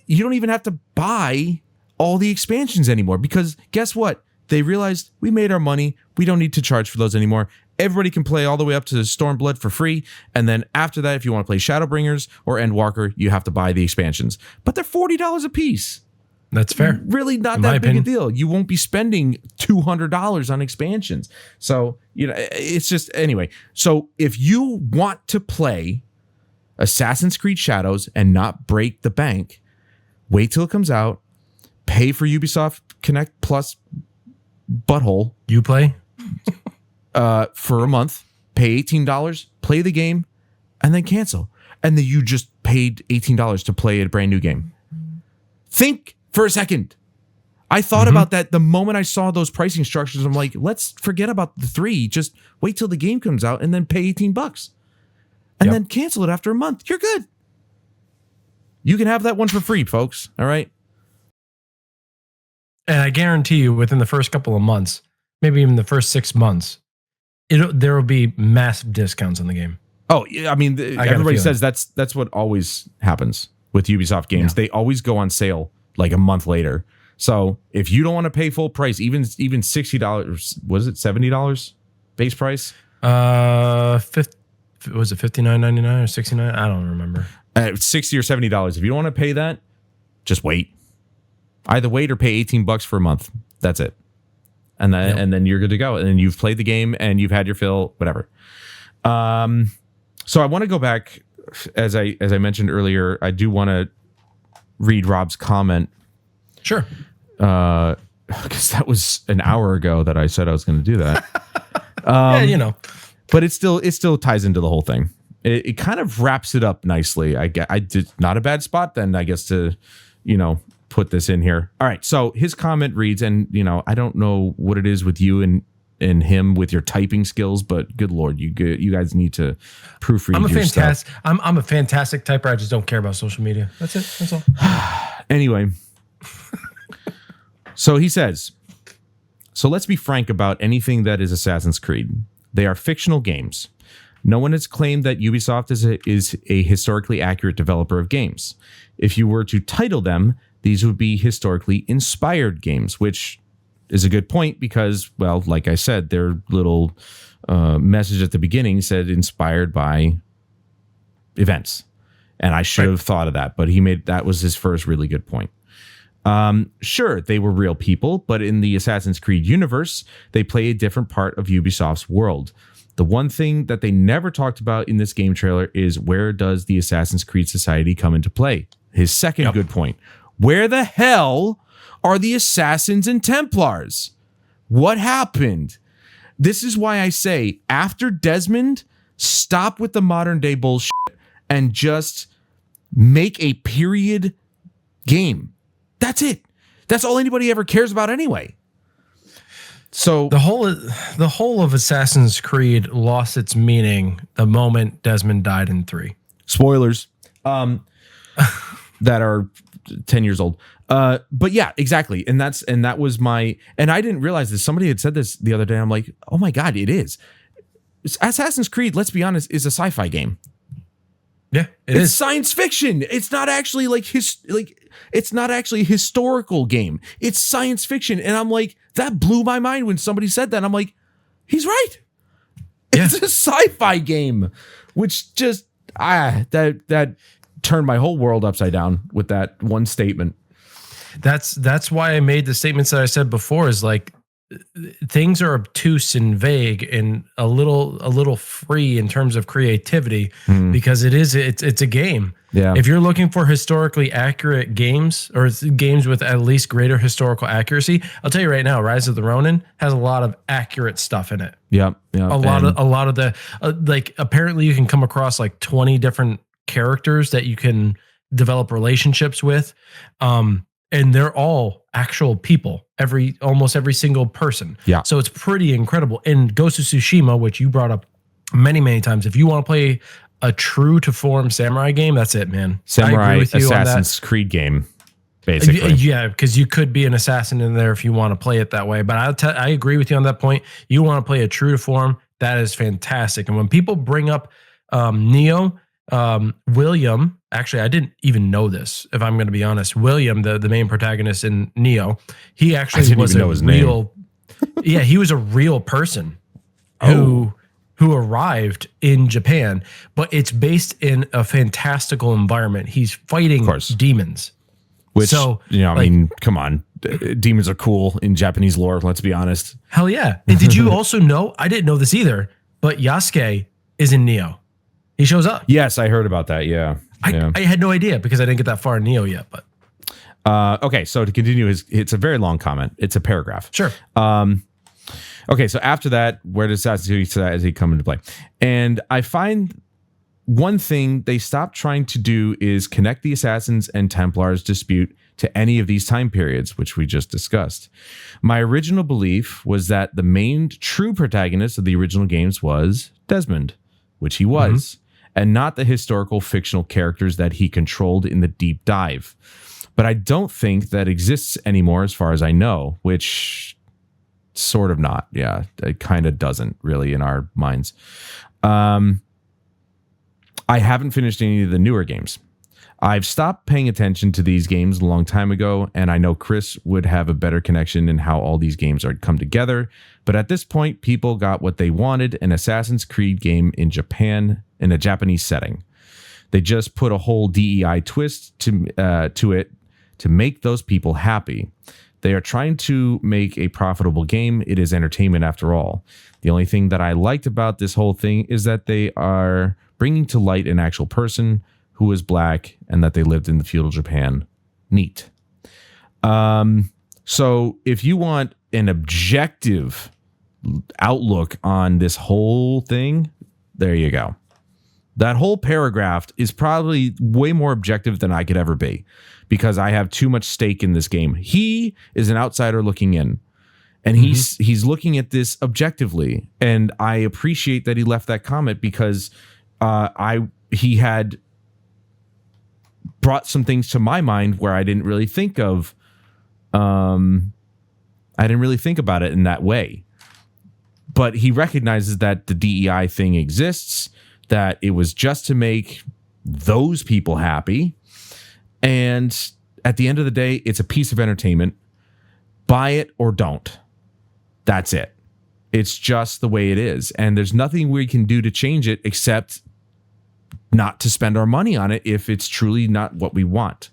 you don't even have to buy all the expansions anymore, because guess what? They realized we made our money. We don't need to charge for those anymore. Everybody can play all the way up to Stormblood for free. And then after that, if you want to play Shadowbringers or Endwalker, you have to buy the expansions. But they're $40 a piece. That's fair. Really not that big a deal. You won't be spending $200 on expansions. So, it's just, anyway. So if you want to play Assassin's Creed Shadows and not break the bank, wait till it comes out, pay for Ubisoft Connect Plus butthole. You play? For a month, pay $18, play the game, and then cancel. And then you just paid $18 to play a brand new game. Think for a second. I thought about that the moment I saw those pricing structures. I'm like, let's forget about the 3. Just wait till the game comes out and then pay $18. And then cancel it after a month. You're good. You can have that one for free, folks. All right. And I guarantee you within the first couple of months, maybe even the first 6 months, there will be massive discounts on the game. Oh, I mean, everybody says that's what always happens with Ubisoft games. Yeah. They always go on sale like a month later. So if you don't want to pay full price, even $60, was it $70 base price? Was it $59.99 or $69? I don't remember. $60 or $70. If you don't want to pay that, just wait. Either wait or pay $18 for a month. That's it. And then you're good to go. And then you've played the game and you've had your fill, whatever. So I want to go back, as I mentioned earlier. I do want to read Rob's comment. Sure. Because that was an hour ago that I said I was going to do that. But it still ties into the whole thing. It kind of wraps it up nicely. I did not a bad spot then, I guess, to put this in here. All right. So his comment reads, and I don't know what it is with you and him with your typing skills, but good Lord, you guys need to proofread your stuff. I'm a fantastic typer. I just don't care about social media. That's it. That's all. Anyway. So he says, so let's be frank about anything that is Assassin's Creed. They are fictional games. No one has claimed that Ubisoft is a historically accurate developer of games. If you were to title them, these would be historically inspired games, which is a good point because, well, like I said, their little message at the beginning said inspired by events. And I should have thought of that, but that was his first really good point. Sure, they were real people, but in the Assassin's Creed universe, they play a different part of Ubisoft's world. The one thing that they never talked about in this game trailer is where does the Assassin's Creed Society come into play? His second good point. Where the hell are the Assassins and Templars? What happened? This is why I say, after Desmond, stop with the modern day bullshit and just make a period game. That's it. That's all anybody ever cares about anyway. So the whole of Assassin's Creed lost its meaning the moment Desmond died in 3. Spoilers. That are 10 years old. But yeah, exactly. And that was my, and I didn't realize this. Somebody had said this the other day. I'm like, oh my God, it is. Assassin's Creed, let's be honest, is a sci-fi game. Yeah, it's science fiction. It's not actually it's not actually a historical game. It's science fiction. And I'm like, that blew my mind when somebody said that. I'm like, he's right. It's a sci-fi game, which just that turned my whole world upside down with that one statement. That's why I made the statements that I said before, is like things are obtuse and vague and a little free in terms of creativity because it's a game. Yeah. If you're looking for historically accurate games or games with at least greater historical accuracy, I'll tell you right now, Rise of the Ronin has a lot of accurate stuff in it. Yeah. A lot of the like apparently you can come across like 20 different characters that you can develop relationships with. And they're all actual people, almost every single person. Yeah. So it's pretty incredible. And Ghost of Tsushima, which you brought up many, many times, if you want to play a true to form samurai game, that's it, man. Samurai Assassin's Creed game, basically. Yeah, because you could be an assassin in there if you want to play it that way. But I agree with you on that point. You want to play a true to form, that is fantastic. And when people bring up Neo, William, actually, I didn't even know this, if I'm going to be honest. William, the main protagonist in Neo, he actually was a real, he was a real person who arrived in Japan, but it's based in a fantastical environment. He's fighting demons. Which, So, I mean, come on. Demons are cool in Japanese lore, let's be honest. Hell yeah. And did you also know, I didn't know this either, but Yasuke is in Neo. He shows up. Yes, I heard about that. Yeah. I had no idea because I didn't get that far in Neo yet, but. Okay, so to continue, it's a very long comment. It's a paragraph. Sure. Okay, so after that, where does Assassin's come into play? And I find one thing they stopped trying to do is connect the Assassins and Templars dispute to any of these time periods, which we just discussed. My original belief was that the main true protagonist of the original games was Desmond, which he was, and not the historical fictional characters that he controlled in the deep dive. But I don't think that exists anymore as far as I know, which sort of not. Yeah, it kind of doesn't really in our minds. I haven't finished any of the newer games. I've stopped paying attention to these games a long time ago, and I know Chris would have a better connection in how all these games are come together. But at this point, people got what they wanted, an Assassin's Creed game in Japan, in a Japanese setting. They just put a whole DEI twist to it to make those people happy. They are trying to make a profitable game. It is entertainment after all. The only thing that I liked about this whole thing is that they are bringing to light an actual person who was black and that they lived in the feudal Japan. Neat. So if you want an objective outlook on this whole thing, there you go. That whole paragraph is probably way more objective than I could ever be because I have too much stake in this game. He is an outsider looking in, and he's looking at this objectively, and I appreciate that he left that comment because he had brought some things to my mind where I didn't really think of. I didn't really think about it in that way, but he recognizes that the DEI thing exists, that it was just to make those people happy. And at the end of the day, it's a piece of entertainment. Buy it or don't. That's it. It's just the way it is. And there's nothing we can do to change it except not to spend our money on it if it's truly not what we want.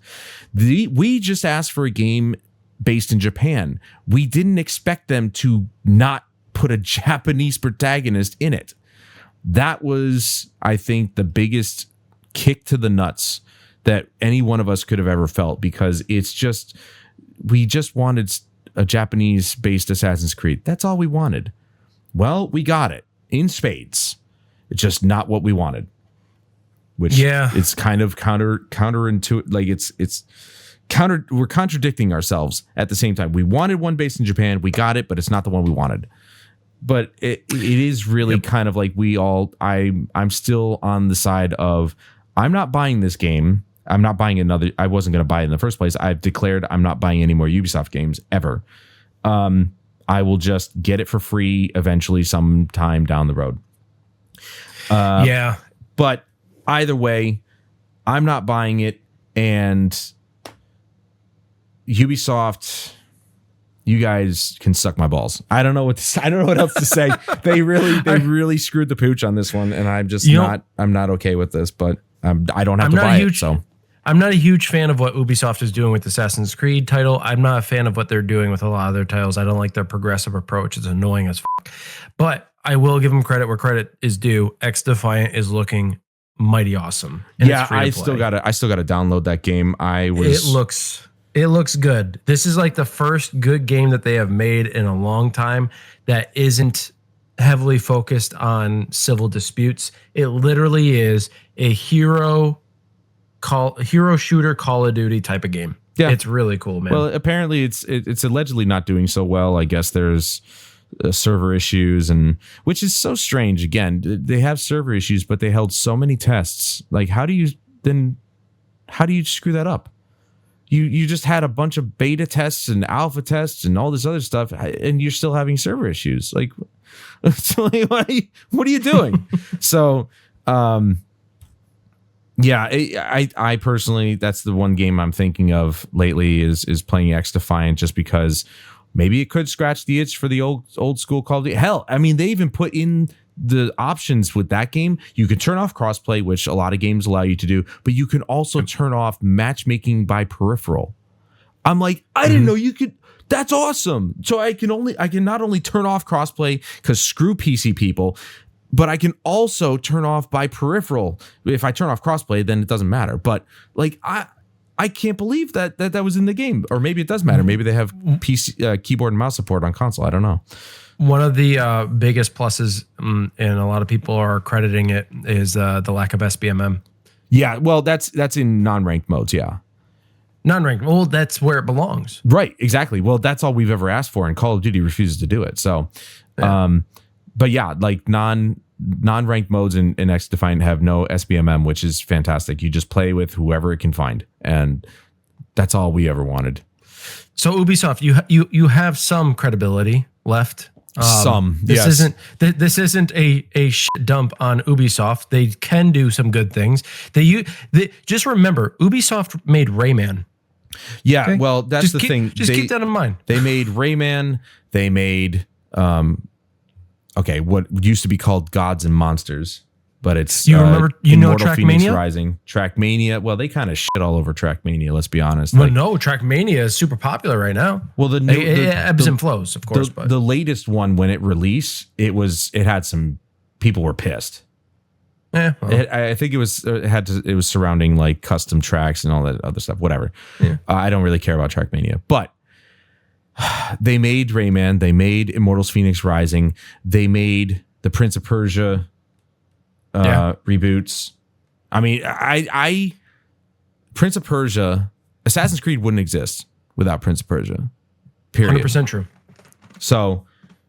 We just asked for a game based in Japan. We didn't expect them to not put a Japanese protagonist in it. That was, I think, the biggest kick to the nuts that any one of us could have ever felt, because it's just, we just wanted a Japanese-based Assassin's Creed. That's all we wanted. Well, we got it in spades. It's just not what we wanted. Which it's kind of counterintuitive. Like we're contradicting ourselves at the same time. We wanted one based in Japan. We got it, but it's not the one we wanted. But it is really kind of like I'm still on the side of, I'm not buying this game. I'm not buying another. I wasn't going to buy it in the first place. I've declared I'm not buying any more Ubisoft games ever. I will just get it for free eventually sometime down the road. But either way, I'm not buying it. And Ubisoft, you guys can suck my balls. I don't know what else to say. They really screwed the pooch on this one, and I'm just I'm not okay with this. But I don't have to buy it. So I'm not a huge fan of what Ubisoft is doing with Assassin's Creed title. I'm not a fan of what they're doing with a lot of their titles. I don't like their progressive approach. It's annoying as fuck. But I will give them credit where credit is due. X Defiant is looking mighty awesome. And I still gotta download that game. It looks good. This is like the first good game that they have made in a long time that isn't heavily focused on civil disputes. It literally is a hero shooter Call of Duty type of game. Yeah, it's really cool, man. Well, apparently it's allegedly not doing so well. I guess there's server issues, and which is so strange. Again, they have server issues, but they held so many tests. Like, how do you screw that up? You just had a bunch of beta tests and alpha tests and all this other stuff, and you're still having server issues. Like, what are you doing? So, I personally, that's the one game I'm thinking of lately is playing X Defiant, just because maybe it could scratch the itch for the old school Call of Duty. Hell, I mean, they even put in the options with that game. You can turn off crossplay, which a lot of games allow you to do, but you can also turn off matchmaking by peripheral. I'm like, I didn't know you could. That's awesome. So I can not only turn off crossplay because screw PC people, but I can also turn off by peripheral. If I turn off crossplay, then it doesn't matter. But like I can't believe that was in the game. Or maybe it does matter. Maybe they have PC keyboard and mouse support on console. I don't know. One of the biggest pluses, and a lot of people are crediting it, is the lack of SBMM. Yeah, well, that's in non-ranked modes. Yeah. Non-ranked. Well, that's where it belongs. Right, exactly. Well, that's all we've ever asked for, and Call of Duty refuses to do it. So, but yeah, like non-ranked modes in XDefiant have no SBMM, which is fantastic. You just play with whoever it can find, and that's all we ever wanted. So Ubisoft, you have some credibility left. This isn't a shit dump on Ubisoft. They can do some good things. They just remember Ubisoft made Rayman. Yeah, okay? Well, that's the thing. Just keep that in mind. They made Rayman. They made what used to be called Gods and Monsters, but it's remember Immortal Phoenix Trackmania? Rising. Trackmania. Well, they kind of shit all over Trackmania. Let's be honest. Well, no, Trackmania is super popular right now. Well, it ebbs and flows, of course. But the latest one, when it released, it had some people were pissed. Yeah, well. I think it was surrounding like custom tracks and all that other stuff. Whatever. Yeah. I don't really care about Trackmania, but they made Rayman. They made Immortals Phoenix Rising. They made the Prince of Persia reboots. I mean, I Prince of Persia, Assassin's Creed wouldn't exist without Prince of Persia. Period. 100% true. So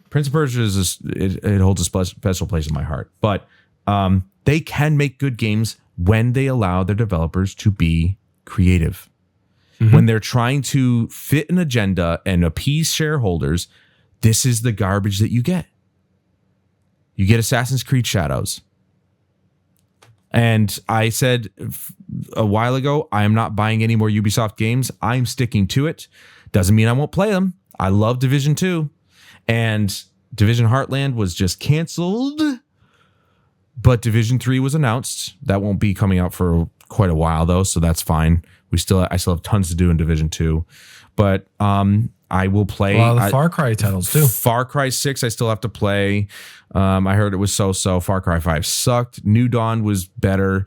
Prince of Persia it holds a special place in my heart. But they can make good games when they allow their developers to be creative. Mm-hmm. When they're trying to fit an agenda and appease shareholders, this is the garbage that you get. You get Assassin's Creed Shadows. And I said a while ago, I am not buying any more Ubisoft games. I'm sticking to it. Doesn't mean I won't play them. I love Division 2. And Division Heartland was just canceled. But Division 3 was announced. That won't be coming out for quite a while, though, so that's fine. I still have tons to do in Division 2. But I will play a lot of the Far Cry titles, too. Far Cry 6 I still have to play. I heard it was so-so. Far Cry 5 sucked. New Dawn was better.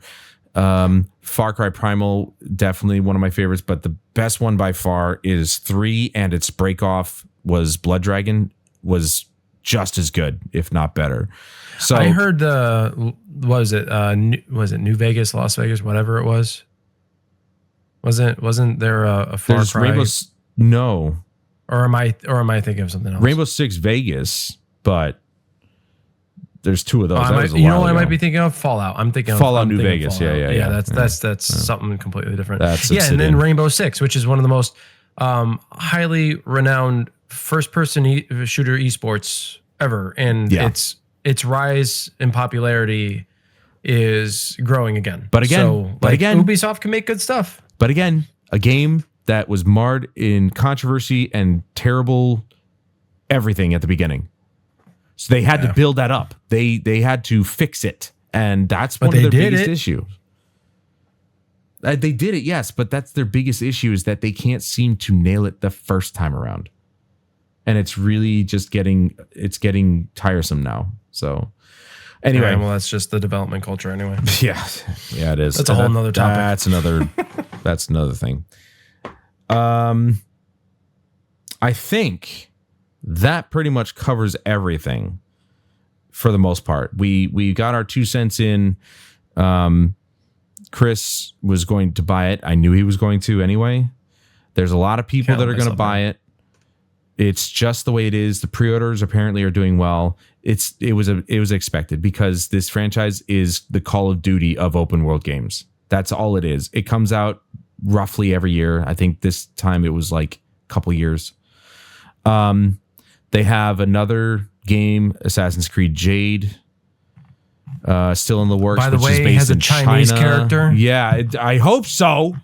Far Cry Primal, definitely one of my favorites, but the best one by far is 3, and its breakoff was Blood Dragon, was just as good, if not better. So I heard was it New Vegas, Las Vegas, whatever it was? Wasn't there a Far Cry? No. Or am I thinking of something else? Rainbow Six Vegas, but there's 2 of those. I might be thinking of Fallout. I'm thinking Fallout New Vegas. Yeah. That's something completely different. And then Rainbow Six, which is one of the most highly renowned first-person shooter esports ever, and its rise in popularity is growing again. But again, Ubisoft can make good stuff. But again, a game that was marred in controversy and terrible everything at the beginning. So they had to build that up. They had to fix it. And that's one of their biggest issues. They did it, yes, but that's their biggest issue, is that they can't seem to nail it the first time around. And it's really just getting tiresome now. So anyway. Well, that's just the development culture anyway. Yeah, it is. That's a whole nother topic. That's another thing. I think that pretty much covers everything for the most part. We got our 2 cents in. Chris was going to buy it. I knew he was going to anyway. There's a lot of people that are going to buy it. It's just the way it is. The pre-orders apparently are doing well. It was expected, because this franchise is the Call of Duty of open world games. That's all it is. It comes out roughly every year. I think this time it was like a couple years. They have another game, Assassin's Creed Jade, still in the works. By the way, it has a Chinese character. Yeah, I hope so.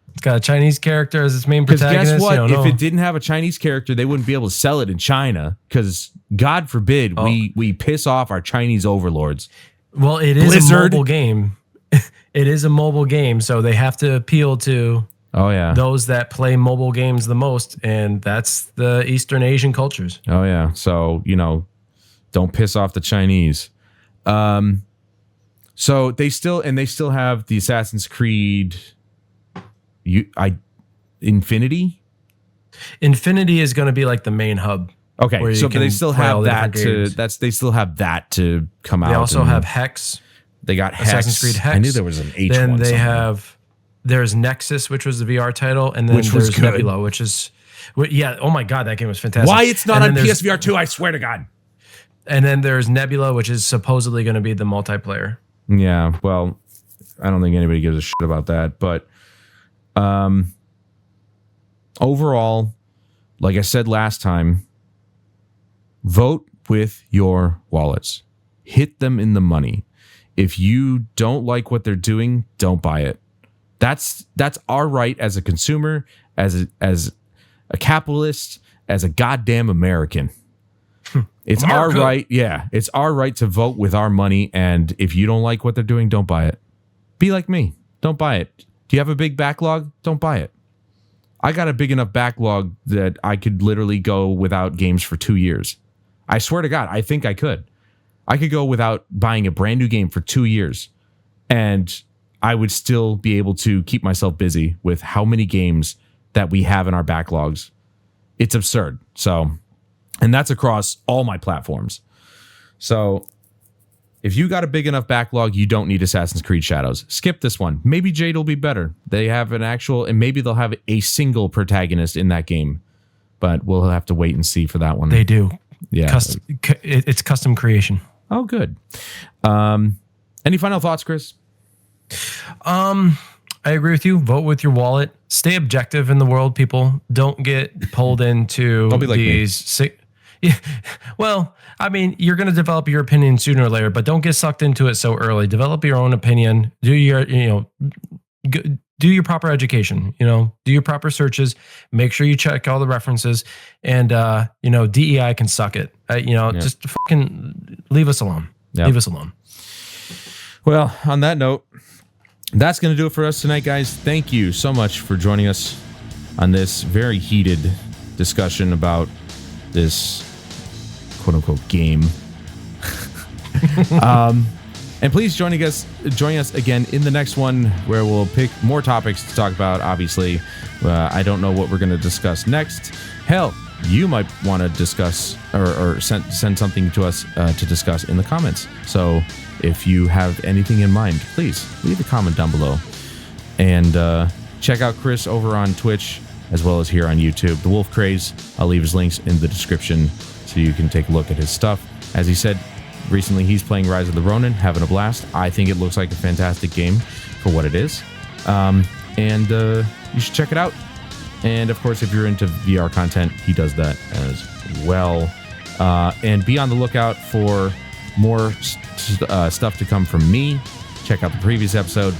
It's got a Chinese character as its main protagonist. Guess what? If it didn't have a Chinese character, they wouldn't be able to sell it in China, because God forbid we piss off our Chinese overlords. Well, it is a mobile game. It is a mobile game, so they have to appeal to Oh, yeah. Those that play mobile games the most, and that's the Eastern Asian cultures. Oh, yeah. So, don't piss off the Chinese. So they still have the Assassin's Creed Infinity. Infinity is going to be like the main hub. Okay, so they still have that they still have that to come out. They also have Hex. They got Hex. Assassin's Creed Hex. I knew there was an H1. Then they there's Nexus, which was the VR title, and then there's Nebula, which is oh my god, that game was fantastic. Why it's not on PSVR 2? I swear to God. And then there's Nebula, which is supposedly going to be the multiplayer. Yeah, well, I don't think anybody gives a shit about that, but overall, like I said last time, vote with your wallets. Hit them in the money. If you don't like what they're doing, don't buy it. That's our right as a consumer, as a capitalist, as a goddamn American. It's our right. Yeah, it's our right to vote with our money. And if you don't like what they're doing, don't buy it. Be like me. Don't buy it. Do you have a big backlog? Don't buy it. I got a big enough backlog that I could literally go without games for 2 years. I swear to God, I think I could. I could go without buying a brand new game for 2 years, and I would still be able to keep myself busy with how many games that we have in our backlogs. It's absurd. So, and that's across all my platforms. So if you got a big enough backlog, you don't need Assassin's Creed Shadows. Skip this one. Maybe Jade will be better. They have and maybe they'll have a single protagonist in that game, but we'll have to wait and see for that one. They do. Yeah. It's custom creation. Oh, good. Any final thoughts, Chris? I agree with you. Vote with your wallet. Stay objective in the world, people. Don't get pulled into Don't be like these. Yeah, well, I mean, you're going to develop your opinion sooner or later, but don't get sucked into it so early. Develop your own opinion. Do your proper education. Do your proper searches. Make sure you check all the references. And DEI can suck it. Just fucking leave us alone. Yep. Leave us alone. Well, on that note, that's going to do it for us tonight, guys. Thank you so much for joining us on this very heated discussion about this quote-unquote game. And please join us again in the next one, where we'll pick more topics to talk about. Obviously, I don't know what we're going to discuss next. Hell, you might want to discuss or send something to us to discuss in the comments. So if you have anything in mind, please leave a comment down below. And check out Chris over on Twitch, as well as here on YouTube. The Wolf Craze, I'll leave his links in the description so you can take a look at his stuff. As he said, recently he's playing Rise of the Ronin, having a blast. I think it looks like a fantastic game for what it is. And you should check it out. And of course, if you're into VR content, he does that as well. And be on the lookout for more stuff to come from me. Check out the previous episode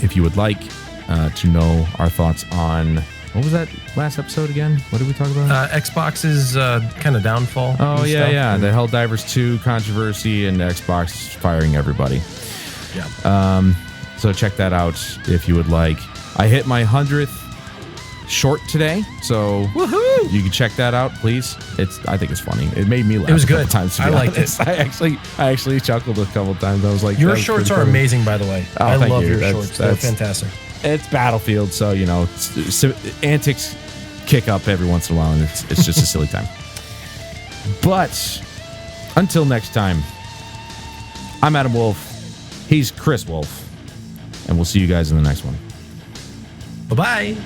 if you would like to know our thoughts on... What was that last episode again? What did we talk about? Xbox's kind of downfall. Oh, yeah. The Helldivers 2 controversy and Xbox firing everybody. Yeah. So check that out if you would like. I hit my 100th short today, so woohoo! You can check that out, please. I think it's funny. It made me laugh. It was good. Times, I liked it. I actually chuckled a couple times. I was like, your shorts are amazing, by the way. Oh, I love you. your shorts. They're fantastic. It's Battlefield, so antics kick up every once in a while, and it's just a silly time. But until next time, I'm Adam Wolf. He's Chris Wolf, and we'll see you guys in the next one. Bye-bye.